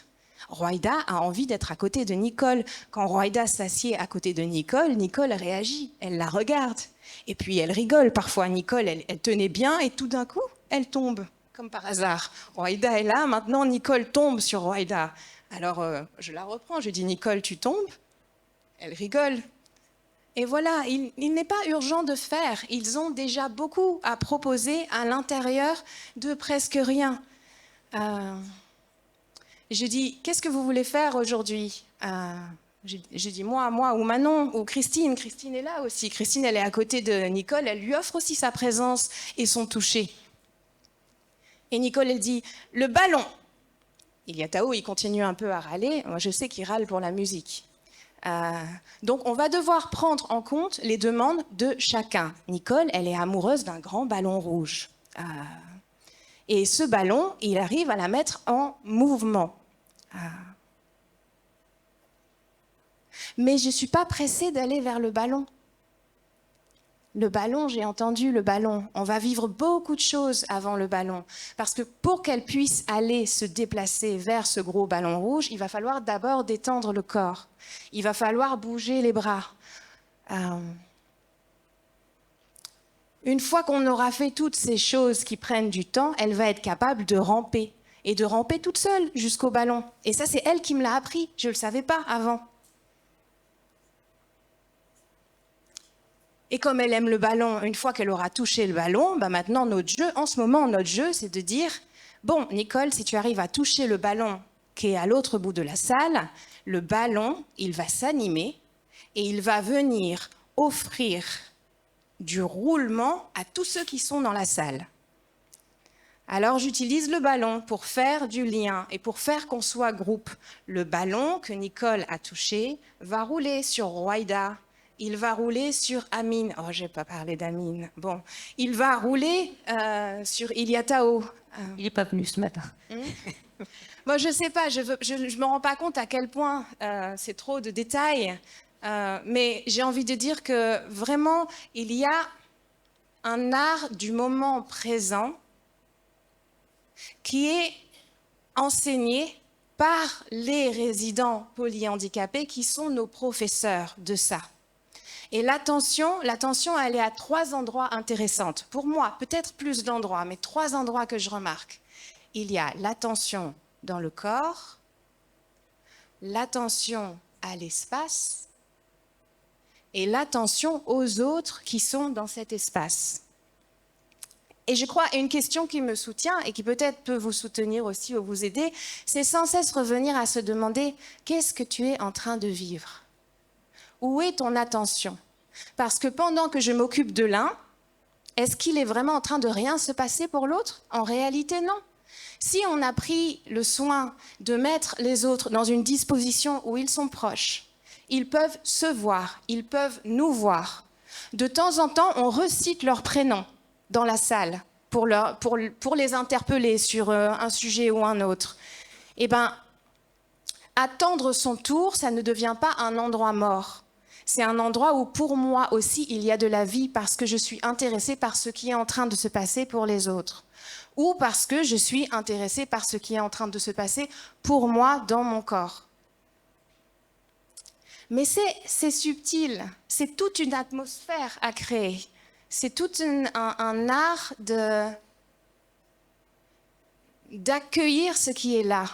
Roïda a envie d'être à côté de Nicole. Quand Roïda s'assied à côté de Nicole, Nicole réagit, elle la regarde. Et puis elle rigole. Parfois Nicole, elle tenait bien et tout d'un coup, elle tombe. Comme par hasard. Roïda est là, maintenant Nicole tombe sur Roïda. Alors je la reprends, je dis Nicole, tu tombes? Elle rigole. Et voilà, il n'est pas urgent de faire. Ils ont déjà beaucoup à proposer à l'intérieur de presque rien. Je dis, qu'est-ce que vous voulez faire aujourd'hui? Je dis moi ou Manon ou Christine. Christine est là aussi. Christine, elle est à côté de Nicole, elle lui offre aussi sa présence et son toucher. Et Nicole, elle dit, le ballon. Iliatao, il continue un peu à râler. Moi, je sais qu'il râle pour la musique. Donc, on va devoir prendre en compte les demandes de chacun. Nicole, elle est amoureuse d'un grand ballon rouge. Et ce ballon, il arrive à la mettre en mouvement. Mais je ne suis pas pressée d'aller vers le ballon. Le ballon, j'ai entendu le ballon. On va vivre beaucoup de choses avant le ballon. Parce que pour qu'elle puisse aller se déplacer vers ce gros ballon rouge, il va falloir d'abord détendre le corps. Il va falloir bouger les bras. Une fois qu'on aura fait toutes ces choses qui prennent du temps, elle va être capable de ramper. Et de ramper toute seule jusqu'au ballon. Et ça, c'est elle qui me l'a appris. Je ne le savais pas avant. Et comme elle aime le ballon, une fois qu'elle aura touché le ballon, maintenant notre jeu, en ce moment, notre jeu, c'est de dire, bon, Nicole, si tu arrives à toucher le ballon qui est à l'autre bout de la salle, le ballon, il va s'animer et il va venir offrir du roulement à tous ceux qui sont dans la salle. Alors j'utilise le ballon pour faire du lien et pour faire qu'on soit groupe. Le ballon que Nicole a touché va rouler sur Roaïda. Il va rouler sur Amine. Oh, j'ai pas parlé d'Amine. Bon, il va rouler sur Iliatao. Il n'est pas venu ce matin. Bon, je sais pas, je me rends pas compte à quel point c'est trop de détails. Mais j'ai envie de dire que vraiment, il y a un art du moment présent qui est enseigné par les résidents polyhandicapés qui sont nos professeurs de ça. Et l'attention, elle est à 3 endroits intéressants. Pour moi, peut-être plus d'endroits, mais 3 endroits que je remarque. Il y a l'attention dans le corps, l'attention à l'espace et l'attention aux autres qui sont dans cet espace. Et je crois, une question qui me soutient et qui peut-être peut vous soutenir aussi ou vous aider, c'est sans cesse revenir à se demander qu'est-ce que tu es en train de vivre? Où est ton attention? Parce que pendant que je m'occupe de l'un, est-ce qu'il est vraiment en train de rien se passer pour l'autre? En réalité, non. Si on a pris le soin de mettre les autres dans une disposition où ils sont proches, ils peuvent se voir, ils peuvent nous voir. De temps en temps, on recite leurs prénoms dans la salle pour les interpeller sur un sujet ou un autre. Eh bien, attendre son tour, ça ne devient pas un endroit mort. C'est un endroit où, pour moi aussi, il y a de la vie parce que je suis intéressée par ce qui est en train de se passer pour les autres. Ou parce que je suis intéressée par ce qui est en train de se passer pour moi dans mon corps. Mais c'est subtil, c'est toute une atmosphère à créer. C'est tout un art d'accueillir ce qui est là.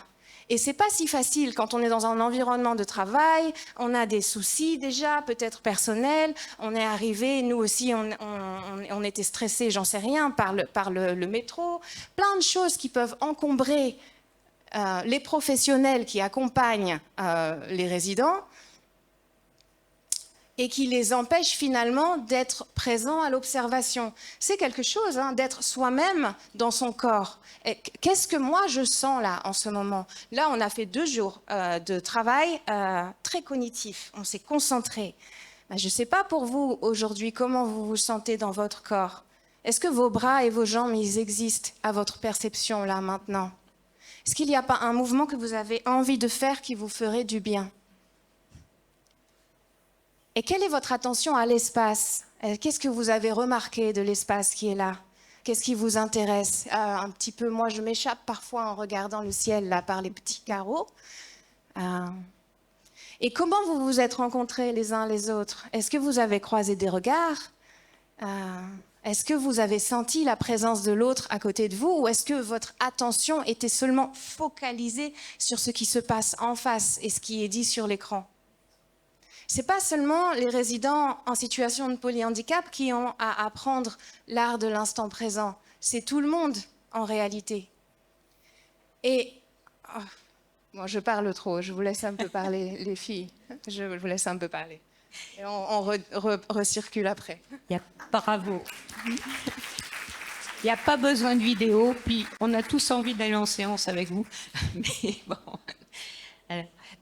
Et c'est pas si facile quand on est dans un environnement de travail, on a des soucis déjà, peut-être personnels, on est arrivé, nous aussi, on était stressés, j'en sais rien, par le métro, plein de choses qui peuvent encombrer les professionnels qui accompagnent les résidents et qui les empêchent finalement d'être présents à l'observation. C'est quelque chose, d'être soi-même dans son corps. Qu'est-ce que moi je sens là en ce moment? Là, on a fait 2 jours de travail très cognitif. On s'est concentré. Je ne sais pas pour vous aujourd'hui comment vous vous sentez dans votre corps. Est-ce que vos bras et vos jambes, ils existent à votre perception là maintenant? Est-ce qu'il n'y a pas un mouvement que vous avez envie de faire qui vous ferait du bien? Et quelle est votre attention à l'espace? Qu'est-ce que vous avez remarqué de l'espace qui est là? Qu'est-ce qui vous intéresse? Un petit peu, moi je m'échappe parfois en regardant le ciel là par les petits carreaux. Et comment vous vous êtes rencontrés les uns les autres? Est-ce que vous avez croisé des regards? Est-ce que vous avez senti la présence de l'autre à côté de vous? Ou est-ce que votre attention était seulement focalisée sur ce qui se passe en face et ce qui est dit sur l'écran? Ce n'est pas seulement les résidents en situation de polyhandicap qui ont à apprendre l'art de l'instant présent. C'est tout le monde, en réalité. Et bon, je parle trop, je vous laisse un peu parler, les filles. Je vous laisse un peu parler. Et on recircule après. Bravo. Il n'y a pas besoin de vidéo, puis on a tous envie d'aller en séance avec vous. Mais bon...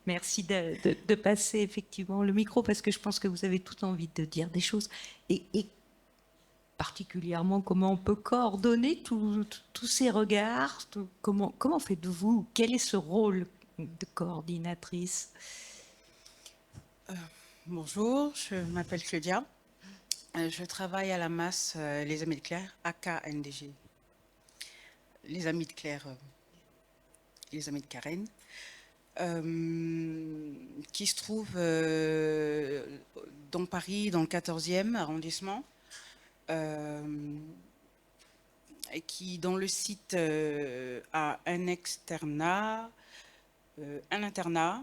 Merci de passer effectivement le micro parce que je pense que vous avez toute envie de dire des choses et particulièrement comment on peut coordonner tous ces regards, comment faites-vous? Quel est ce rôle de coordinatrice? Bonjour, je m'appelle Claudia. Je travaille à la masse les Amis de Claire, AKNDG. Les Amis de Claire, les Amis de Karen, qui se trouve dans Paris, dans le 14e arrondissement, et qui, dans le site, a un externat, un internat,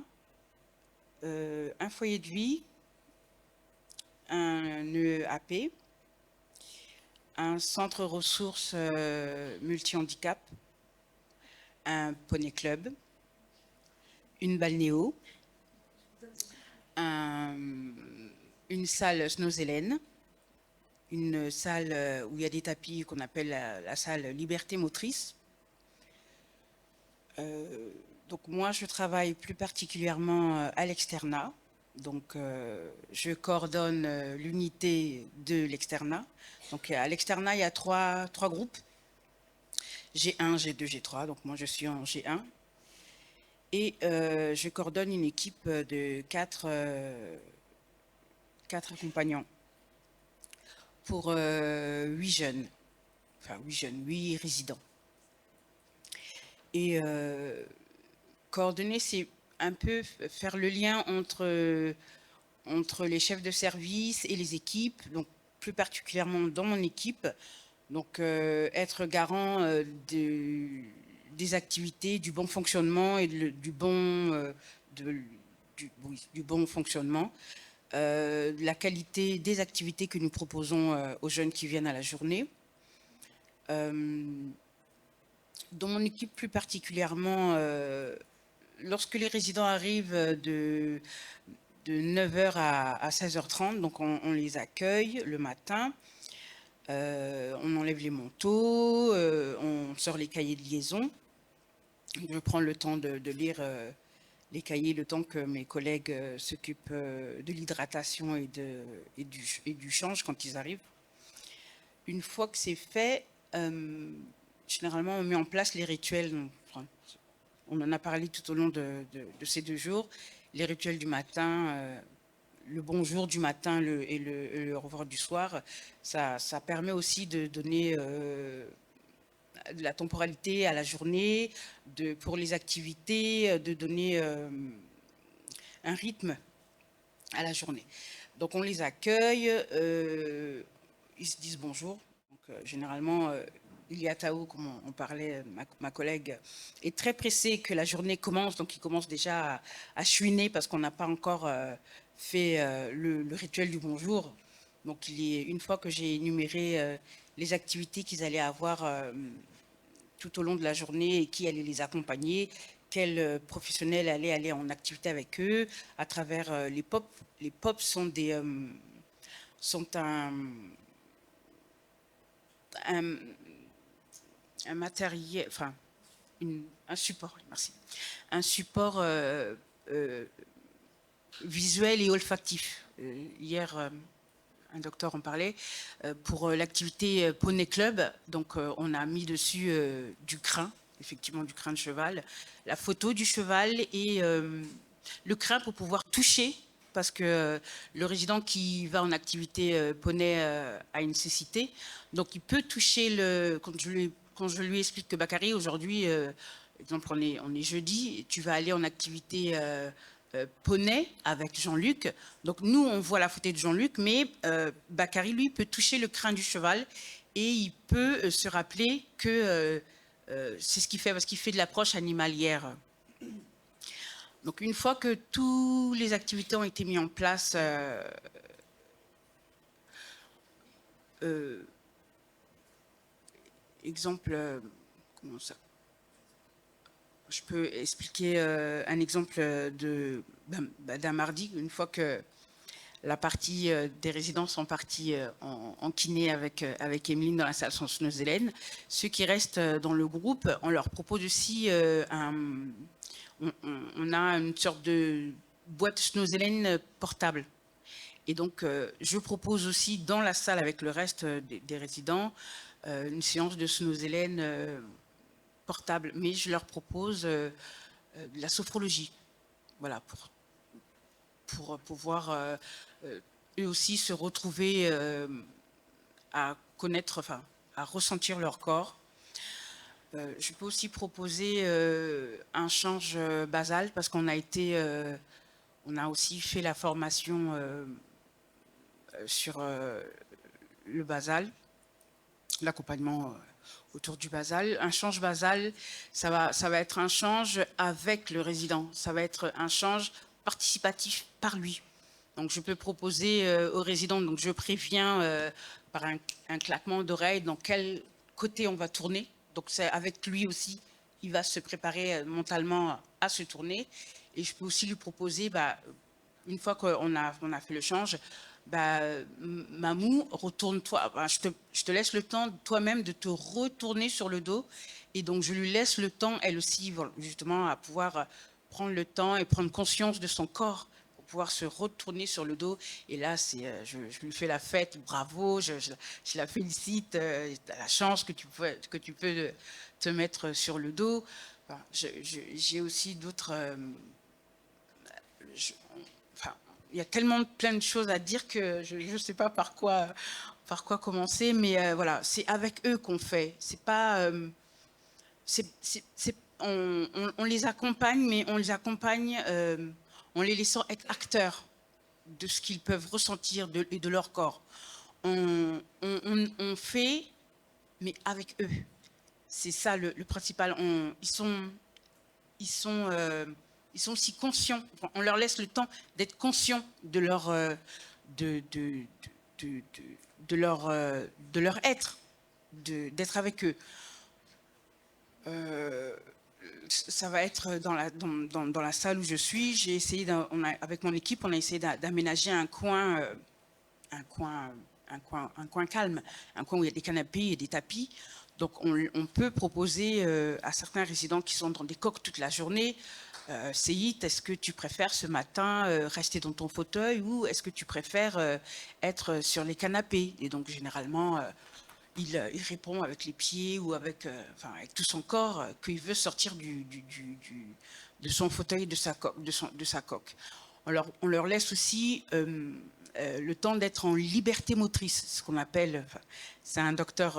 un foyer de vie, un EAP, un centre ressources multi-handicap, un poney club, une balnéo, une salle Snozelen, une salle où il y a des tapis qu'on appelle la salle Liberté Motrice. Donc moi, je travaille plus particulièrement à l'externat. Donc je coordonne l'unité de l'externat. Donc à l'externat, il y a trois groupes. G1, G2, G3. Donc moi, je suis en G1. Et je coordonne une équipe de 4 accompagnants pour 8 jeunes, enfin 8 résidents. Et coordonner, c'est un peu faire le lien entre les chefs de service et les équipes, donc plus particulièrement dans mon équipe, donc être garant des activités, du bon fonctionnement et du bon fonctionnement, de la qualité des activités que nous proposons aux jeunes qui viennent à la journée. Dans mon équipe plus particulièrement, lorsque les résidents arrivent de 9h à 16h30, donc on les accueille le matin, on enlève les manteaux, on sort les cahiers de liaison. Je prends le temps de lire les cahiers, le temps que mes collègues s'occupent de l'hydratation et du change quand ils arrivent. Une fois que c'est fait, généralement on met en place les rituels. On en a parlé tout au long de ces 2 jours. Les rituels du matin, le bonjour du matin et le au revoir du soir, ça permet aussi de donner de la temporalité à la journée, pour les activités, de donner un rythme à la journée. Donc on les accueille, ils se disent bonjour. Donc, généralement, Ilia Tao, comme on parlait, ma collègue, est très pressée que la journée commence, donc il commence déjà à chouiner parce qu'on n'a pas encore fait le rituel du bonjour. Donc une fois que j'ai énuméré les activités qu'ils allaient avoir tout au long de la journée et qui allait les accompagner, quels professionnels allaient aller en activité avec eux à travers les POP. Les POP sont un matériel, enfin un support, merci, un support visuel et olfactif. Hier, un docteur en parlait, pour l'activité Poney Club. Donc on a mis dessus du crin, effectivement du crin de cheval, la photo du cheval et le crin pour pouvoir toucher, parce que le résident qui va en activité poney a une cécité, donc il peut toucher quand je lui explique que Bakary, aujourd'hui, exemple on est jeudi, tu vas aller en activité poney avec Jean-Luc. Donc nous, on voit la photo de Jean-Luc, mais Bakary, lui, peut toucher le crin du cheval et il peut se rappeler que c'est ce qu'il fait, parce qu'il fait de l'approche animalière. Donc une fois que toutes les activités ont été mises en place, exemple, comment ça, je peux expliquer un exemple d'un mardi, une fois que la partie des résidents sont partis en kiné avec Emeline dans la salle Snozelen. Ceux qui restent dans le groupe, on leur propose aussi on a une sorte de boîte Snozelen portable. Et donc, je propose aussi dans la salle avec le reste des résidents une séance de Snozelen portable. Mais je leur propose de la sophrologie, voilà, pour pouvoir eux aussi se retrouver à connaître, enfin, à ressentir leur corps. Je peux aussi proposer un change basal parce qu'on a été, on a aussi fait la formation sur le basal, l'accompagnement autour du basal. Un change basal, ça va être un change avec le résident, ça va être un change participatif par lui. Donc je peux proposer aux résidents, donc je préviens par un claquement d'oreille dans quel côté on va tourner. Donc c'est avec lui aussi, il va se préparer mentalement à se tourner. Et je peux aussi lui proposer, une fois qu'on a fait le change, Mamou, retourne-toi. Je te laisse le temps toi-même de te retourner sur le dos. Et donc, je lui laisse le temps, elle aussi, justement, à pouvoir prendre le temps et prendre conscience de son corps pour pouvoir se retourner sur le dos. Et là, je lui fais la fête, bravo, je la félicite, tu as la chance que tu peux te mettre sur le dos. J'ai aussi d'autres... il y a tellement plein de choses à dire que je ne sais pas par quoi commencer, mais voilà, c'est avec eux qu'on fait. C'est pas, on les accompagne, mais on les accompagne en les laissant être acteurs de ce qu'ils peuvent ressentir et de leur corps. On fait, mais avec eux. C'est ça le principal. Ils sont aussi conscients, on leur laisse le temps d'être conscients de leur, de leur être, d'être avec eux. Ça va être dans la salle où je suis. J'ai essayé, avec mon équipe, on a essayé d'aménager un coin calme, un coin où il y a des canapés et des tapis. Donc on peut proposer à certains résidents qui sont dans des coques toute la journée, Séit, est-ce que tu préfères ce matin rester dans ton fauteuil ou est-ce que tu préfères être sur les canapés? Et donc généralement, il répond avec les pieds ou avec tout son corps qu'il veut sortir de son fauteuil, de sa coque. On leur laisse aussi le temps d'être en liberté motrice, ce qu'on appelle, c'est un docteur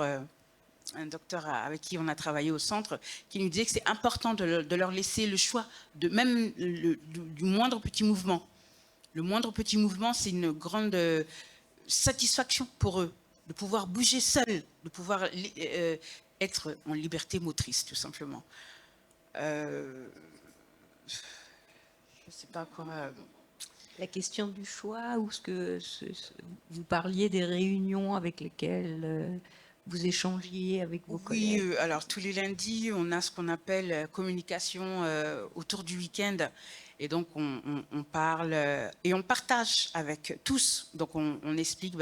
avec qui on a travaillé au centre, qui nous disait que c'est important de leur laisser le choix de même du moindre petit mouvement. Le moindre petit mouvement, c'est une grande satisfaction pour eux, de pouvoir bouger seul, de pouvoir être en liberté motrice, tout simplement. Je ne sais pas quoi... La question du choix, ou vous parliez des réunions avec lesquelles... vous échangiez avec vos collègues? Oui, alors tous les lundis, on a ce qu'on appelle communication autour du week-end. Et donc, on parle et on partage avec tous. Donc, on explique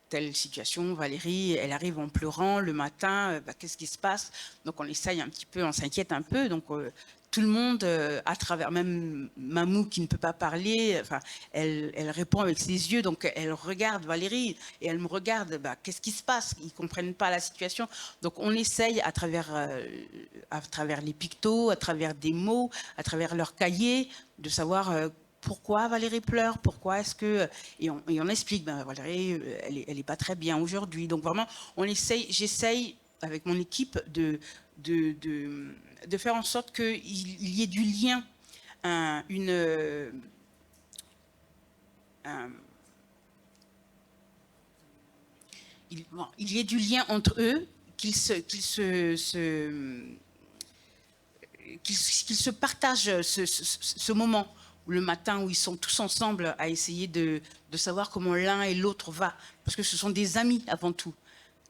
telle situation, Valérie, elle arrive en pleurant le matin, qu'est-ce qui se passe? Donc, on essaye un petit peu, on s'inquiète un peu. Donc, tout le monde, à travers, même Mamou qui ne peut pas parler, elle répond avec ses yeux, donc elle regarde Valérie et elle me regarde, qu'est-ce qui se passe? Ils ne comprennent pas la situation. Donc on essaye à travers les pictos, à travers des mots, à travers leurs cahiers, de savoir pourquoi Valérie pleure, pourquoi est-ce que... Et on explique, Valérie, elle n'est pas très bien aujourd'hui. Donc vraiment, j'essaye avec mon équipe de faire en sorte qu'il y ait du lien, il y ait du lien entre eux, qu'ils se partagent ce moment, le matin où ils sont tous ensemble à essayer de savoir comment l'un et l'autre va, parce que ce sont des amis avant tout.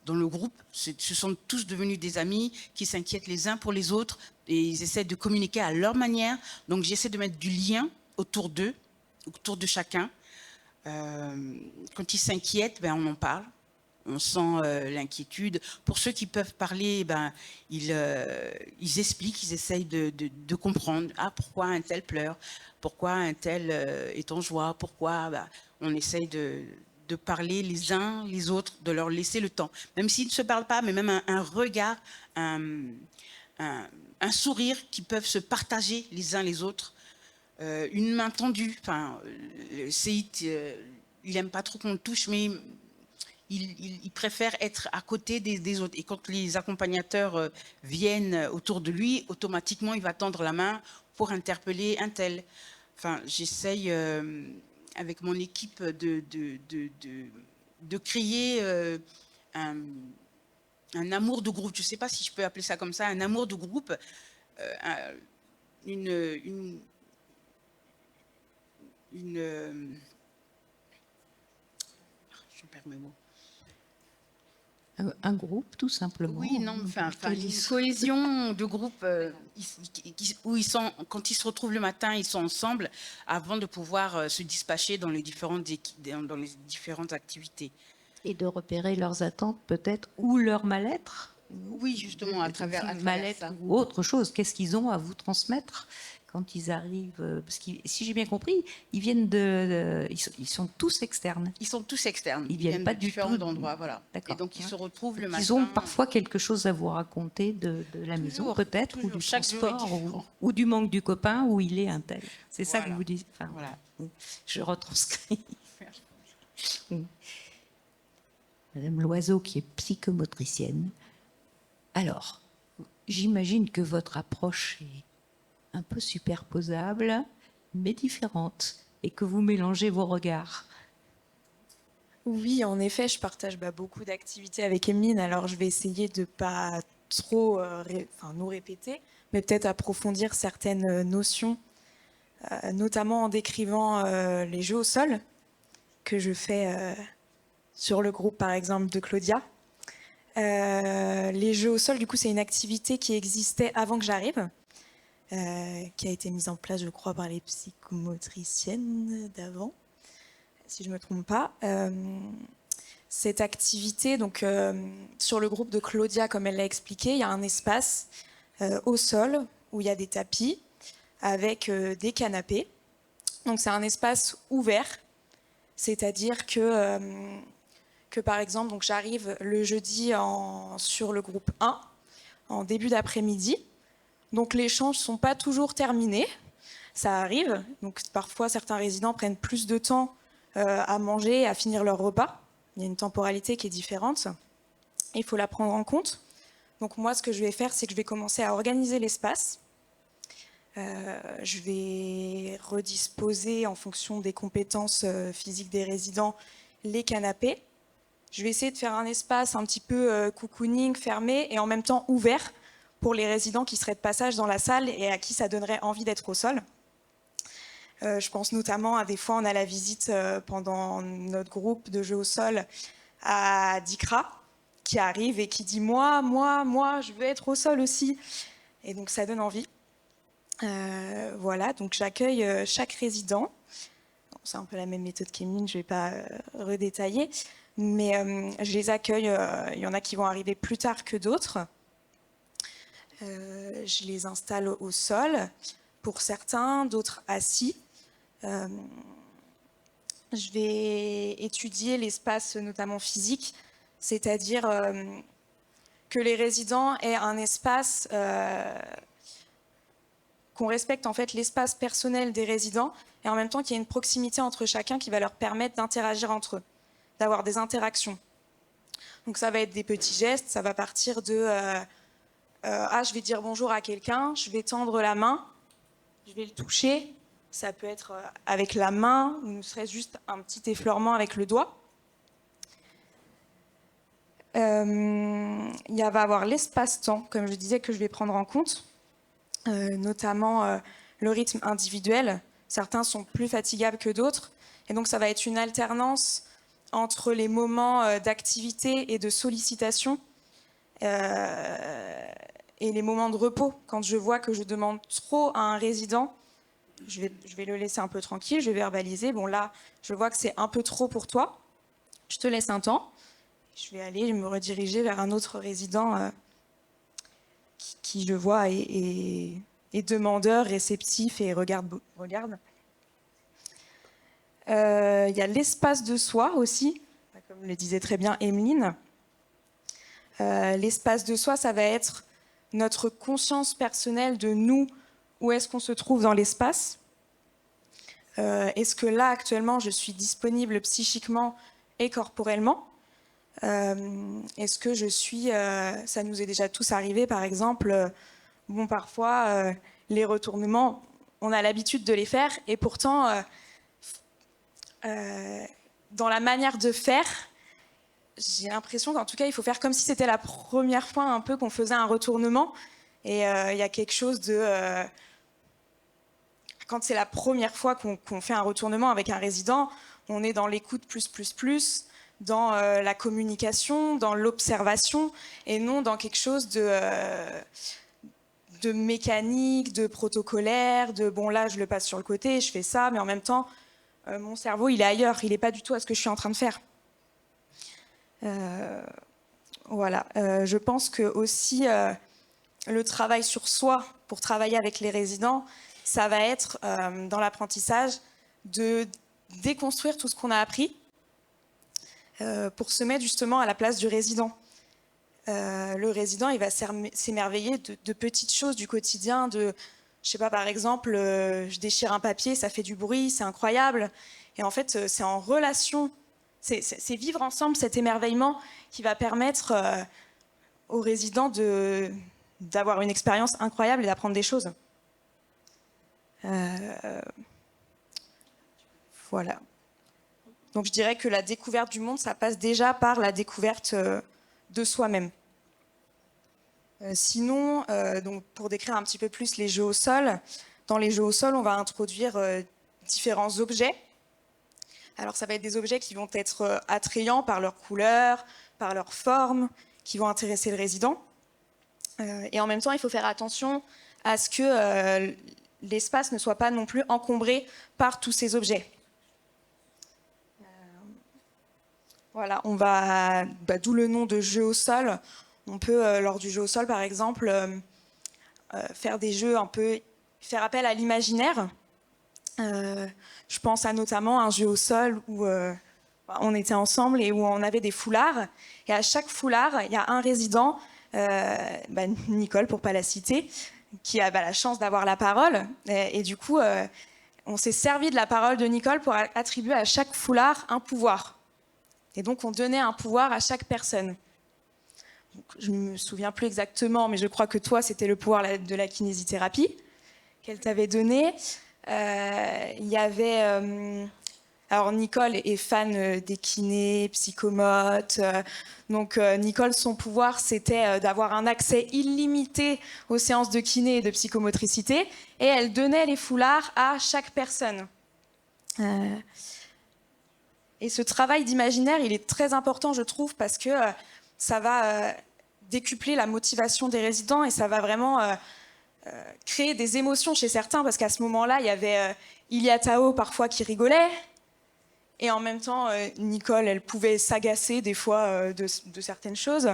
Dans le groupe, ce sont tous devenus des amis qui s'inquiètent les uns pour les autres et ils essaient de communiquer à leur manière. Donc j'essaie de mettre du lien autour d'eux, autour de chacun. Quand ils s'inquiètent, on en parle. On sent l'inquiétude. Pour ceux qui peuvent parler, ils expliquent, ils essayent de comprendre. Ah, pourquoi un tel pleure? Pourquoi un tel est en joie? Pourquoi on essaye de parler les uns les autres, de leur laisser le temps. Même s'ils ne se parlent pas, mais même un regard, un sourire qui peuvent se partager les uns les autres. Une main tendue. Séit il aime pas trop qu'on le touche, mais il préfère être à côté des autres. Et quand les accompagnateurs viennent autour de lui, automatiquement, il va tendre la main pour interpeller un tel. Enfin, j'essaye avec mon équipe de créer un amour de groupe. Je ne sais pas si je peux appeler ça comme ça, un amour de groupe, je perds mes mots. Un groupe, tout simplement. Oui, non, enfin, une cohésion de groupe où ils sont, quand ils se retrouvent le matin, ils sont ensemble avant de pouvoir se dispatcher dans les différentes activités. Et de repérer leurs attentes peut-être ou leur mal-être. Oui, justement, à travers mal-être ça. ou autre chose. Qu'est-ce qu'ils ont à vous transmettre quand ils arrivent? Parce que si j'ai bien compris, ils viennent ils sont tous externes. Ils sont tous externes. Ils viennent pas de du différents tout endroits, voilà. D'accord. Et donc ils se retrouvent le matin. Ils ont parfois quelque chose à vous raconter de la maison, Toujours, peut-être, ou toujours. du Chaque jour est transport, différent. ou du manque du copain, où il est un tel. C'est ça que Voilà. vous dites. Enfin, Voilà. je retranscris. Oui. Madame Loiseau, qui est psychomotricienne. Alors, j'imagine que votre approche est un peu superposable, mais différente, et que vous mélangez vos regards. Oui, en effet, je partage beaucoup d'activités avec Emeline, alors je vais essayer de pas trop nous répéter, mais peut-être approfondir certaines notions, notamment en décrivant les jeux au sol que je fais sur le groupe, par exemple, de Claudia. Les jeux au sol, du coup, c'est une activité qui existait avant que j'arrive, qui a été mise en place, je crois, par les psychomotriciennes d'avant, si je ne me trompe pas. Cette activité, donc, sur le groupe de Claudia, comme elle l'a expliqué, il y a un espace au sol où il y a des tapis avec des canapés. Donc, c'est un espace ouvert, c'est-à-dire que par exemple, donc j'arrive le jeudi sur le groupe 1, en début d'après-midi. Donc les échanges ne sont pas toujours terminés, ça arrive. Donc parfois, certains résidents prennent plus de temps à manger, à finir leur repas. Il y a une temporalité qui est différente. Il faut la prendre en compte. Donc moi, ce que je vais faire, c'est que je vais commencer à organiser l'espace. Je vais redisposer, en fonction des compétences physiques des résidents, les canapés. Je vais essayer de faire un espace un petit peu cocooning, fermé et en même temps ouvert pour les résidents qui seraient de passage dans la salle et à qui ça donnerait envie d'être au sol. Je pense notamment à des fois, on a la visite pendant notre groupe de jeux au sol à Dikra qui arrive et qui dit moi, je veux être au sol aussi. Et donc ça donne envie. Voilà, donc j'accueille chaque résident. C'est un peu la même méthode qu'Emeline, je ne vais pas redétailler. Mais je les accueille, il y en a qui vont arriver plus tard que d'autres. Je les installe au sol, pour certains, d'autres assis. Je vais étudier l'espace, notamment physique, c'est-à-dire que les résidents aient un espace, qu'on respecte en fait l'espace personnel des résidents, et en même temps qu'il y ait une proximité entre chacun qui va leur permettre d'interagir entre eux, d'avoir des interactions. Donc ça va être des petits gestes, ça va partir de je vais dire bonjour à quelqu'un, je vais tendre la main, je vais le toucher, ça peut être avec la main ou ne serait-ce juste un petit effleurement avec le doigt. Il va avoir l'espace-temps, comme je disais, que je vais prendre en compte, notamment le rythme individuel. Certains sont plus fatigables que d'autres, et donc ça va être une alternance entre les moments d'activité et de sollicitation et les moments de repos. Quand je vois que je demande trop à un résident, je vais le laisser un peu tranquille, je vais verbaliser. Bon là, je vois que c'est un peu trop pour toi, je te laisse un temps. Je vais aller me rediriger vers un autre résident qui je vois est demandeur, réceptif et regarde. Il y a l'espace de soi aussi, comme le disait très bien Emeline. L'espace de soi, ça va être notre conscience personnelle de nous, où est-ce qu'on se trouve dans l'espace. Est-ce que là, actuellement, je suis disponible psychiquement et corporellement? Est-ce que je suis... ça nous est déjà tous arrivé, par exemple, bon, parfois, les retournements, on a l'habitude de les faire, et pourtant, dans la manière de faire, j'ai l'impression qu'en tout cas, il faut faire comme si c'était la première fois un peu qu'on faisait un retournement. Et il y a quelque chose de... quand c'est la première fois qu'on fait un retournement avec un résident, on est dans l'écoute plus, dans la communication, dans l'observation, et non dans quelque chose de mécanique, de protocolaire, de bon là je le passe sur le côté, je fais ça, mais en même temps mon cerveau il est ailleurs, il n'est pas du tout à ce que je suis en train de faire. Voilà, je pense que aussi le travail sur soi pour travailler avec les résidents, ça va être dans l'apprentissage de déconstruire tout ce qu'on a appris pour se mettre justement à la place du résident. Le résident, il va s'émerveiller de petites choses du quotidien, je sais pas, par exemple, je déchire un papier, ça fait du bruit, c'est incroyable. Et en fait, c'est en relation, c'est vivre ensemble cet émerveillement qui va permettre aux résidents d'avoir une expérience incroyable et d'apprendre des choses. Voilà. Donc je dirais que la découverte du monde, ça passe déjà par la découverte de soi-même. Sinon, donc pour décrire un petit peu plus les jeux au sol, dans les jeux au sol, on va introduire différents objets. Alors ça va être des objets qui vont être attrayants par leur couleur, par leur forme, qui vont intéresser le résident. Et en même temps, il faut faire attention à ce que l'espace ne soit pas non plus encombré par tous ces objets. Voilà, on va, d'où le nom de jeu au sol. On peut, lors du jeu au sol, par exemple, faire des jeux un peu, faire appel à l'imaginaire. Je pense à notamment un jeu au sol où on était ensemble et où on avait des foulards. Et à chaque foulard, il y a un résident, Nicole pour pas la citer, qui a la chance d'avoir la parole. Et du coup, on s'est servi de la parole de Nicole pour attribuer à chaque foulard un pouvoir. Et donc, on donnait un pouvoir à chaque personne. Donc, je ne me souviens plus exactement, mais je crois que toi, c'était le pouvoir de la kinésithérapie qu'elle t'avait donné. Il y avait... alors, Nicole est fan des kinés, psychomotes. Donc, Nicole, son pouvoir, c'était d'avoir un accès illimité aux séances de kiné et de psychomotricité. Et elle donnait les foulards à chaque personne. Et ce travail d'imaginaire, il est très important, je trouve, parce que ça va décupler la motivation des résidents et ça va vraiment créer des émotions chez certains, parce qu'à ce moment-là, il y avait Ilia Tao parfois qui rigolait, et en même temps, Nicole, elle pouvait s'agacer des fois de certaines choses.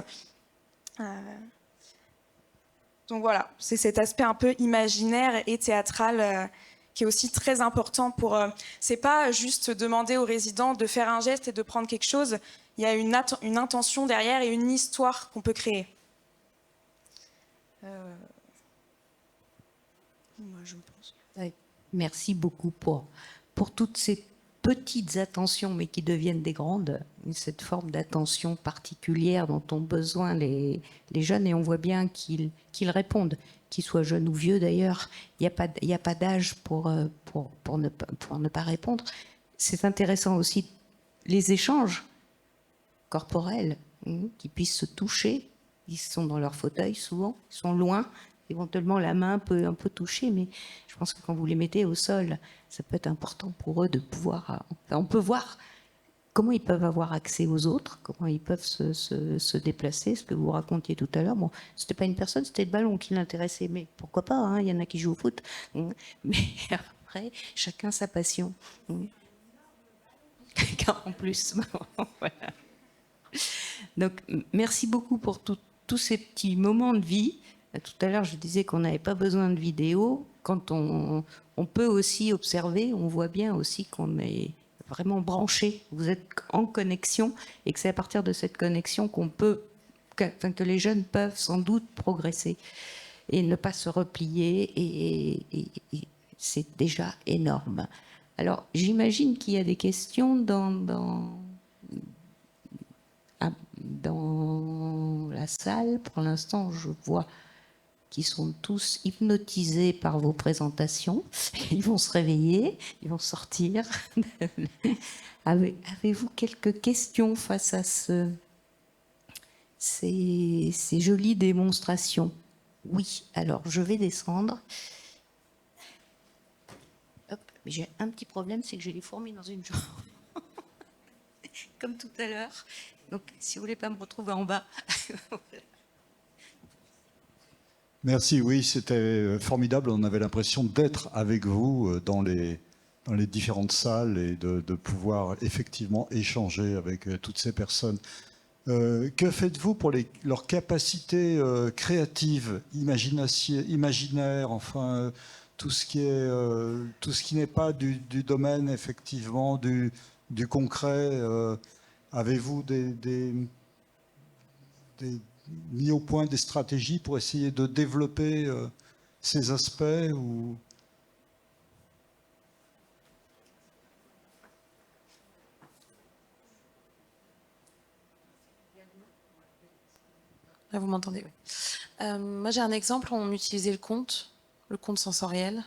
Donc voilà, c'est cet aspect un peu imaginaire et théâtral qui est aussi très important pour... c'est pas juste demander aux résidents de faire un geste et de prendre quelque chose. Il y a une intention derrière et une histoire qu'on peut créer. Moi, je pense. Ouais, merci beaucoup pour toutes ces petites attentions, mais qui deviennent des grandes. Cette forme d'attention particulière dont ont besoin les jeunes, et on voit bien qu'ils répondent. Qu'ils soient jeunes ou vieux d'ailleurs, il n'y a pas d'âge pour ne pas répondre. C'est intéressant aussi les échanges corporels, qui puissent se toucher. Ils sont dans leur fauteuil souvent, ils sont loin, éventuellement la main peut un peu toucher, mais je pense que quand vous les mettez au sol, ça peut être important pour eux de pouvoir... on peut voir comment ils peuvent avoir accès aux autres, comment ils peuvent se déplacer, ce que vous racontiez tout à l'heure. Bon, c'était pas une personne, c'était le ballon qui l'intéressait, mais pourquoi pas, hein, il y en a qui jouent au foot. Mais après, chacun sa passion. En plus, voilà. Donc, merci beaucoup pour tous ces petits moments de vie. Tout à l'heure, je disais qu'on n'avait pas besoin de vidéo. Quand on peut aussi observer, on voit bien aussi qu'on est vraiment branché, vous êtes en connexion, et que c'est à partir de cette connexion que les jeunes peuvent sans doute progresser et ne pas se replier, et c'est déjà énorme. Alors, j'imagine qu'il y a des questions dans la salle. Pour l'instant, je vois qu'ils sont tous hypnotisés par vos présentations. Ils vont se réveiller, ils vont sortir. Avez-vous quelques questions face à ces jolies démonstrations? Oui, alors je vais descendre. Hop, mais j'ai un petit problème, c'est que j'ai les fourmis dans une jambe. Comme tout à l'heure. Donc, si vous voulez pas me retrouver en bas. Merci, oui, c'était formidable. On avait l'impression d'être avec vous dans les différentes salles et de pouvoir effectivement échanger avec toutes ces personnes. Que faites-vous pour leur capacité créative, imaginaire, enfin, tout ce qui n'est pas du domaine, effectivement, du concret avez-vous mis au point des stratégies pour essayer de développer ces aspects ou... Là, vous m'entendez, oui. Moi, j'ai un exemple, on utilisait le conte sensoriel,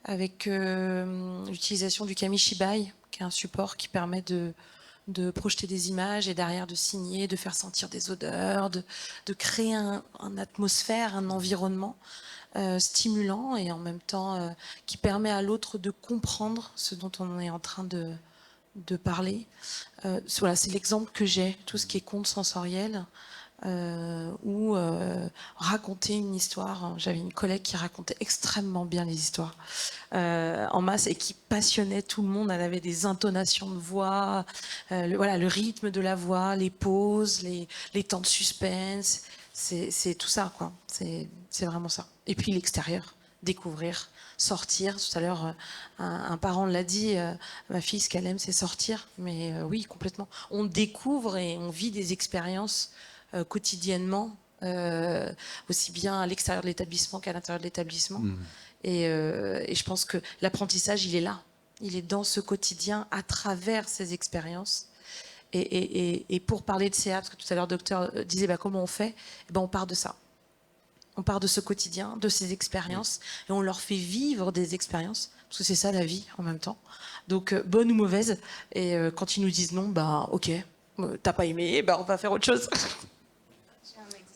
avec l'utilisation du Kamishibai, qui est un support qui permet de projeter des images et derrière de signer, de faire sentir des odeurs, de créer une atmosphère, un environnement stimulant et en même temps qui permet à l'autre de comprendre ce dont on est en train de parler. Voilà, c'est l'exemple que j'ai, tout ce qui est conte sensoriel. Ou raconter une histoire. J'avais une collègue qui racontait extrêmement bien les histoires en masse et qui passionnait tout le monde. Elle avait des intonations de voix, voilà, le rythme de la voix, les pauses, les temps de suspense. C'est tout ça, quoi. C'est vraiment ça. Et puis l'extérieur, découvrir, sortir. Tout à l'heure, un parent l'a dit, ma fille, ce qu'elle aime, c'est sortir. Mais oui, complètement. On découvre et on vit des expériences quotidiennement, aussi bien à l'extérieur de l'établissement qu'à l'intérieur de l'établissement. Mmh. Et je pense que l'apprentissage, il est là. Il est dans ce quotidien, à travers ces expériences. Et pour parler de CA, parce que tout à l'heure, le docteur disait comment on fait, on part de ça. On part de ce quotidien, de ces expériences, et on leur fait vivre des expériences, parce que c'est ça la vie en même temps. Donc, bonne ou mauvaise. Et quand ils nous disent non, ok, t'as pas aimé, on va faire autre chose.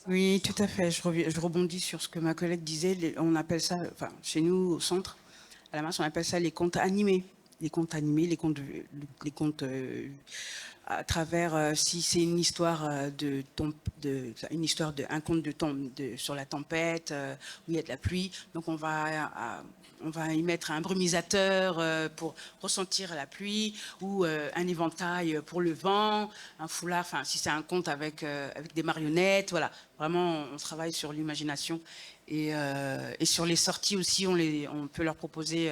Oui, tout à fait. Je rebondis sur ce que ma collègue disait. On appelle ça, enfin, chez nous, au centre, à la masse, on appelle ça les contes animés. Les contes animés, les contes à travers, si c'est une histoire un conte sur la tempête, où il y a de la pluie. Donc on va y mettre un brumisateur pour ressentir la pluie, ou un éventail pour le vent, un foulard, enfin si c'est un conte avec des marionnettes, voilà. Vraiment, on travaille sur l'imagination. Et sur les sorties aussi, on peut leur proposer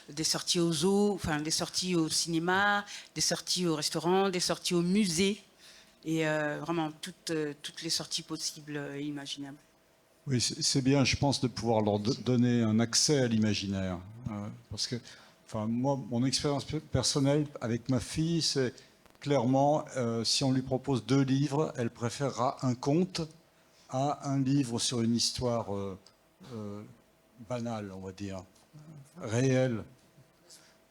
des sorties au zoo, enfin des sorties au cinéma, des sorties au restaurant, des sorties au musée, et vraiment toutes les sorties possibles et imaginables. Oui, c'est bien, je pense, de pouvoir leur donner un accès à l'imaginaire. Parce que, enfin, moi, mon expérience personnelle avec ma fille, c'est clairement, si on lui propose 2 livres, elle préférera un conte à un livre sur une histoire banale, on va dire, réelle.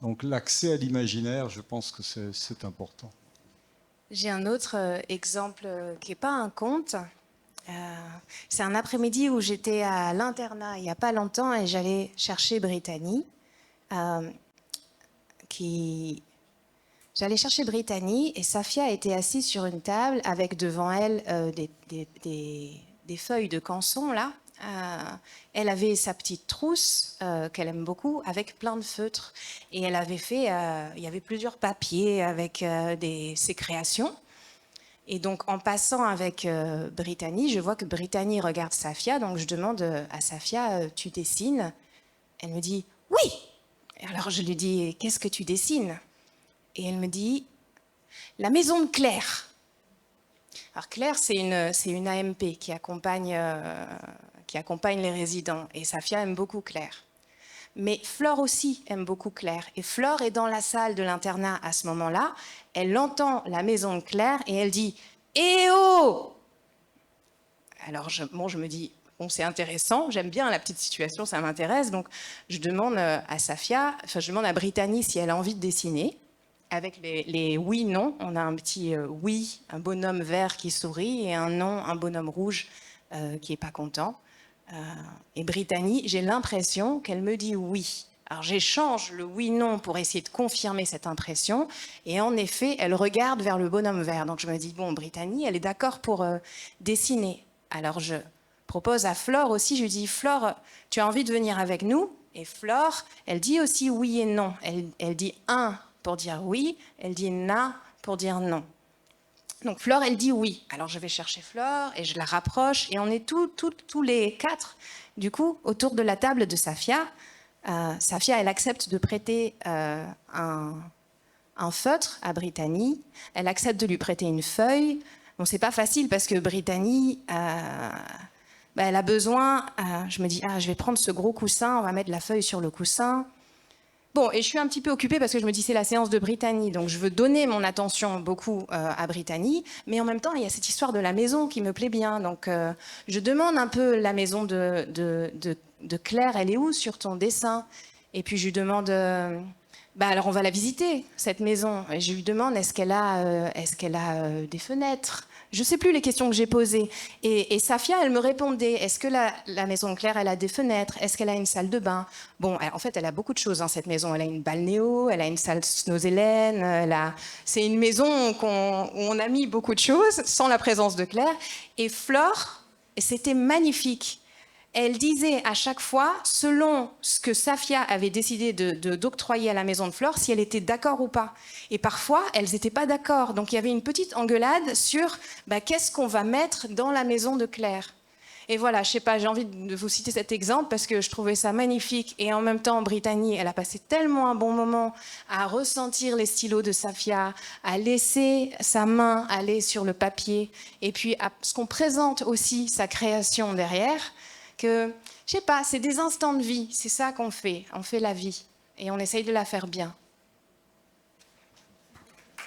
Donc l'accès à l'imaginaire, je pense que c'est important. J'ai un autre exemple qui n'est pas un conte. C'est un après-midi où j'étais à l'internat il n'y a pas longtemps et j'allais chercher Brittany. J'allais chercher Brittany et Safia était assise sur une table avec devant elle des feuilles de canson là. Elle avait sa petite trousse qu'elle aime beaucoup avec plein de feutres et elle avait fait, il y avait plusieurs papiers avec ses créations. Et donc en passant avec Brittany, je vois que Brittany regarde Safia, donc je demande à Safia, tu dessines? Elle me dit oui. Et alors je lui dis, qu'est-ce que tu dessines? Et elle me dit, la maison de Claire. Alors Claire, c'est une AMP qui accompagne les résidents. Et Safia aime beaucoup Claire. Mais Flore aussi aime beaucoup Claire. Et Flore est dans la salle de l'internat à ce moment-là. Elle entend la maison de Claire et elle dit « Eh oh !» Alors, je me dis, bon, c'est intéressant, j'aime bien la petite situation, ça m'intéresse. Donc, je demande à Safia, enfin, je demande à Brittany si elle a envie de dessiner. Avec les oui, non, on a un petit oui, un bonhomme vert qui sourit, et un non, un bonhomme rouge qui n'est pas content. Et Brittany, j'ai l'impression qu'elle me dit oui. Alors j'échange le oui-non pour essayer de confirmer cette impression. Et en effet, elle regarde vers le bonhomme vert. Donc je me dis, bon, Brittany, elle est d'accord pour dessiner. Alors je propose à Flore aussi, je lui dis, Flore, tu as envie de venir avec nous? Et Flore, elle dit aussi oui et non. Elle dit un pour dire oui, elle dit na pour dire non. Donc Flore, elle dit oui. Alors je vais chercher Flore et je la rapproche et on est tous les quatre, du coup, autour de la table de Safia. Safia, elle accepte de prêter un feutre à Brittany. Elle accepte de lui prêter une feuille. Bon, c'est pas facile parce que Brittany, elle a besoin. Je me dis, je vais prendre ce gros coussin, on va mettre la feuille sur le coussin. Bon, et je suis un petit peu occupée parce que je me dis c'est la séance de Brittany, donc je veux donner mon attention beaucoup à Brittany, mais en même temps, il y a cette histoire de la maison qui me plaît bien. Donc, je demande un peu la maison de Claire, elle est où sur ton dessin? Et puis, je lui demande, alors on va la visiter, cette maison. Et je lui demande, est-ce qu'elle a des fenêtres? Je ne sais plus les questions que j'ai posées. Et Safia, elle me répondait, est-ce que la maison de Claire, elle a des fenêtres? Est-ce qu'elle a une salle de bain? Bon, en fait, elle a beaucoup de choses, hein, cette maison. Elle a une balnéo, elle a une salle Snozelen. C'est une maison où on a mis beaucoup de choses sans la présence de Claire. Et Flore, c'était magnifique. Elle disait à chaque fois, selon ce que Safia avait décidé d'octroyer à la maison de Flore, si elle était d'accord ou pas. Et parfois, elles n'étaient pas d'accord. Donc, il y avait une petite engueulade sur qu'est-ce qu'on va mettre dans la maison de Claire. Et voilà, je sais pas, j'ai envie de vous citer cet exemple parce que je trouvais ça magnifique. Et en même temps, Brittany, elle a passé tellement un bon moment à ressentir les stylos de Safia, à laisser sa main aller sur le papier, et puis à ce qu'on présente aussi sa création derrière, que, je sais pas, c'est des instants de vie, c'est ça qu'on fait. On fait la vie et on essaye de la faire bien.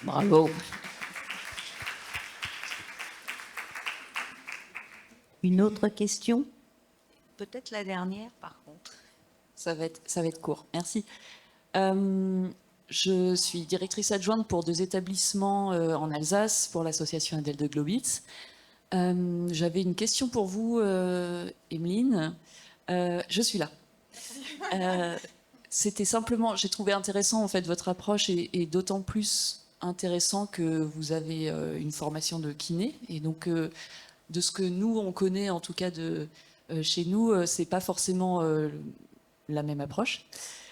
Bravo. Une autre question? Peut-être la dernière, par contre. Ça va être court. Merci. Je suis directrice adjointe pour 2 établissements en Alsace pour l'association Adèle de Globitz. J'avais une question pour vous, Emeline. Je suis là. C'était simplement, j'ai trouvé intéressant en fait votre approche et d'autant plus intéressant que vous avez une formation de kiné et donc de ce que nous on connaît en tout cas de chez nous, c'est pas forcément la même approche.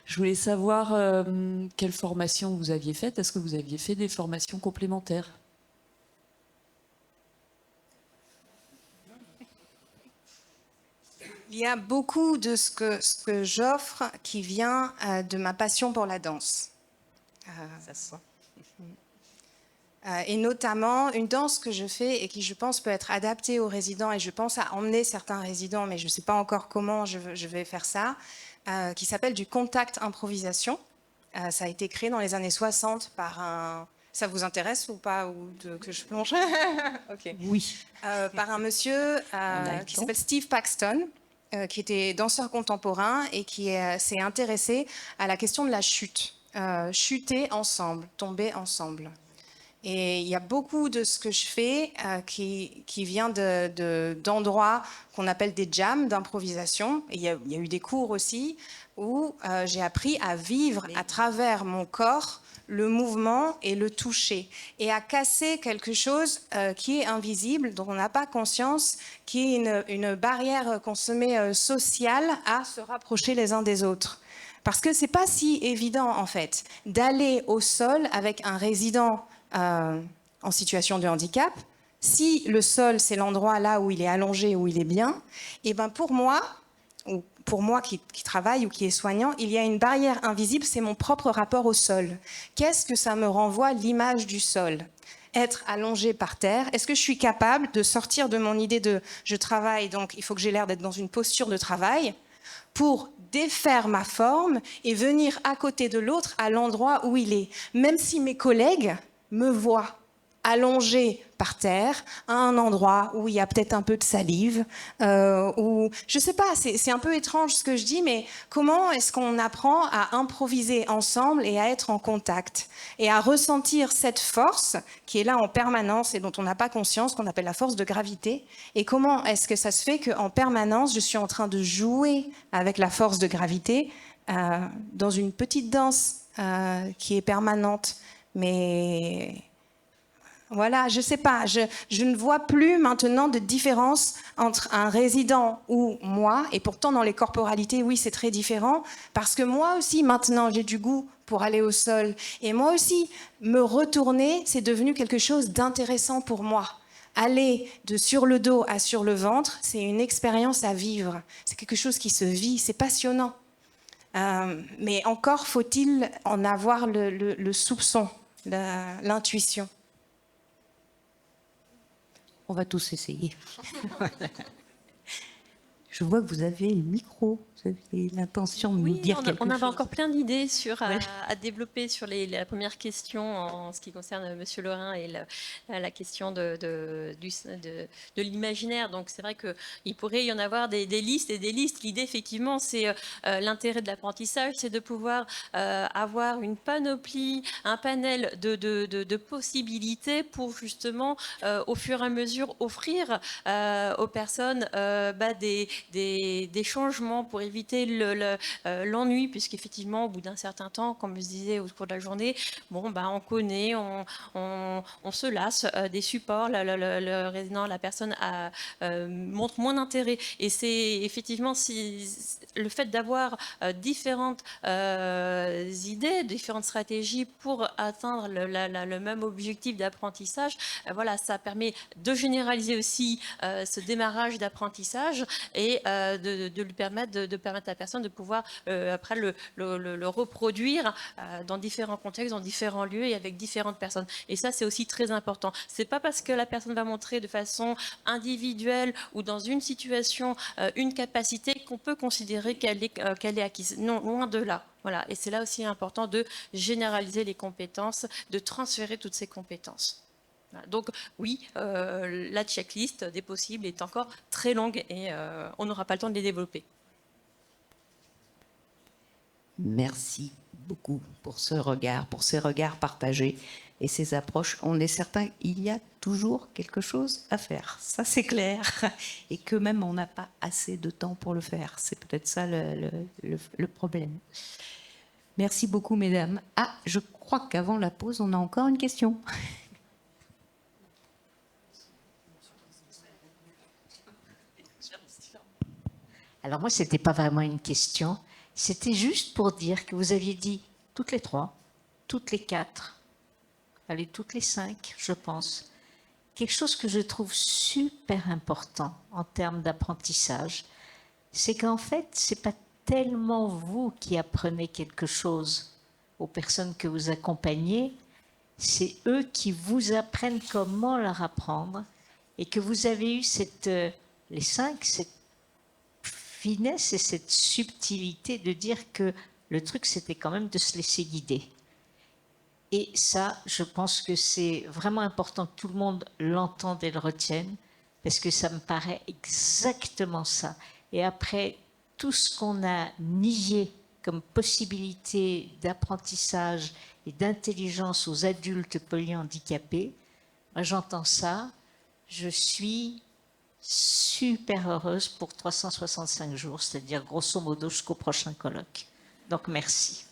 Je voulais savoir quelle formation vous aviez faite. Est-ce que vous aviez fait des formations complémentaires? Il y a beaucoup de ce que j'offre qui vient de ma passion pour la danse. Ça se sent. Et notamment une danse que je fais et qui, je pense, peut être adaptée aux résidents, et je pense à emmener certains résidents, mais je ne sais pas encore comment je vais faire ça, qui s'appelle du contact improvisation. Ça a été créé dans les années 60 par un... Ça vous intéresse ou pas que je plonge? Okay. Oui. Par un monsieur qui s'appelle Steve Paxton, qui était danseur contemporain et qui s'est intéressé à la question de la chute. Chuter ensemble, tomber ensemble. Et il y a beaucoup de ce que je fais qui vient d'endroits qu'on appelle des jams d'improvisation. Il y a eu des cours aussi où j'ai appris à vivre à travers mon corps le mouvement et le toucher, et à casser quelque chose qui est invisible, dont on n'a pas conscience, qui est une barrière qu'on se met sociale à se rapprocher les uns des autres. Parce que c'est pas si évident, en fait, d'aller au sol avec un résident en situation de handicap. Si le sol, c'est l'endroit là où il est allongé, où il est bien, et ben pour moi qui travaille ou qui est soignant, il y a une barrière invisible, c'est mon propre rapport au sol. Qu'est-ce que ça me renvoie, l'image du sol? Être allongé par terre, est-ce que je suis capable de sortir de mon idée de je travaille, donc il faut que j'ai l'air d'être dans une posture de travail, pour défaire ma forme et venir à côté de l'autre à l'endroit où il est. Même si mes collègues me voient allongée par terre, à un endroit où il y a peut-être un peu de salive, ou je sais pas, c'est un peu étrange ce que je dis, mais comment est-ce qu'on apprend à improviser ensemble et à être en contact et à ressentir cette force qui est là en permanence et dont on n'a pas conscience, qu'on appelle la force de gravité, et comment est-ce que ça se fait qu'en permanence je suis en train de jouer avec la force de gravité dans une petite danse qui est permanente, mais voilà, je sais pas, je ne vois plus maintenant de différence entre un résident ou moi, et pourtant dans les corporalités, oui, c'est très différent, parce que moi aussi, maintenant, j'ai du goût pour aller au sol, et moi aussi, me retourner, c'est devenu quelque chose d'intéressant pour moi. Aller de sur le dos à sur le ventre, c'est une expérience à vivre, c'est quelque chose qui se vit, c'est passionnant. Mais encore faut-il en avoir le soupçon, l'intuition. On va tous essayer. Je vois que vous avez le micro, vous avez l'intention de nous dire quelque chose. On avait encore plein d'idées à développer sur la première question en ce qui concerne Monsieur Lorrain et la question de l'imaginaire. Donc c'est vrai qu'il pourrait y en avoir des listes et des listes. L'idée effectivement c'est l'intérêt de l'apprentissage, c'est de pouvoir avoir une panoplie, un panel de possibilités pour justement au fur et à mesure offrir aux personnes des changements pour éviter l'ennui, puisqu'effectivement, au bout d'un certain temps, comme je disais au cours de la journée, bon, on connaît, on se lasse des supports, le résident, la personne montre moins d'intérêt. Et c'est effectivement le fait d'avoir différentes idées, différentes stratégies pour atteindre le même objectif d'apprentissage, voilà, ça permet de généraliser aussi ce démarrage d'apprentissage et de lui permettre de permettre à la personne de pouvoir après le reproduire dans différents contextes, dans différents lieux et avec différentes personnes. Et ça, c'est aussi très important. C'est pas parce que la personne va montrer de façon individuelle ou dans une situation une capacité qu'on peut considérer qu'elle est acquise. Non, loin de là. Voilà. Et c'est là aussi important de généraliser les compétences, de transférer toutes ces compétences. Donc oui, la checklist des possibles est encore très longue et on n'aura pas le temps de les développer. Merci beaucoup pour ce regard, pour ces regards partagés et ces approches. On est certain qu'il y a toujours quelque chose à faire, ça c'est clair, et que même on n'a pas assez de temps pour le faire. C'est peut-être ça le problème. Merci beaucoup, mesdames. Ah, je crois qu'avant la pause, on a encore une question. Alors moi, ce n'était pas vraiment une question, c'était juste pour dire que vous aviez dit toutes les trois, toutes les quatre, allez, toutes les cinq, je pense, quelque chose que je trouve super important en termes d'apprentissage, c'est qu'en fait, ce n'est pas tellement vous qui apprenez quelque chose aux personnes que vous accompagnez, c'est eux qui vous apprennent comment leur apprendre et que vous avez eu les cinq, cette finesse et cette subtilité de dire que le truc, c'était quand même de se laisser guider. Et ça, je pense que c'est vraiment important que tout le monde l'entende et le retienne, parce que ça me paraît exactement ça. Et après, tout ce qu'on a nié comme possibilité d'apprentissage et d'intelligence aux adultes polyhandicapés, moi j'entends ça, je suis super heureuse pour 365 jours, c'est-à-dire grosso modo jusqu'au prochain colloque. Donc merci.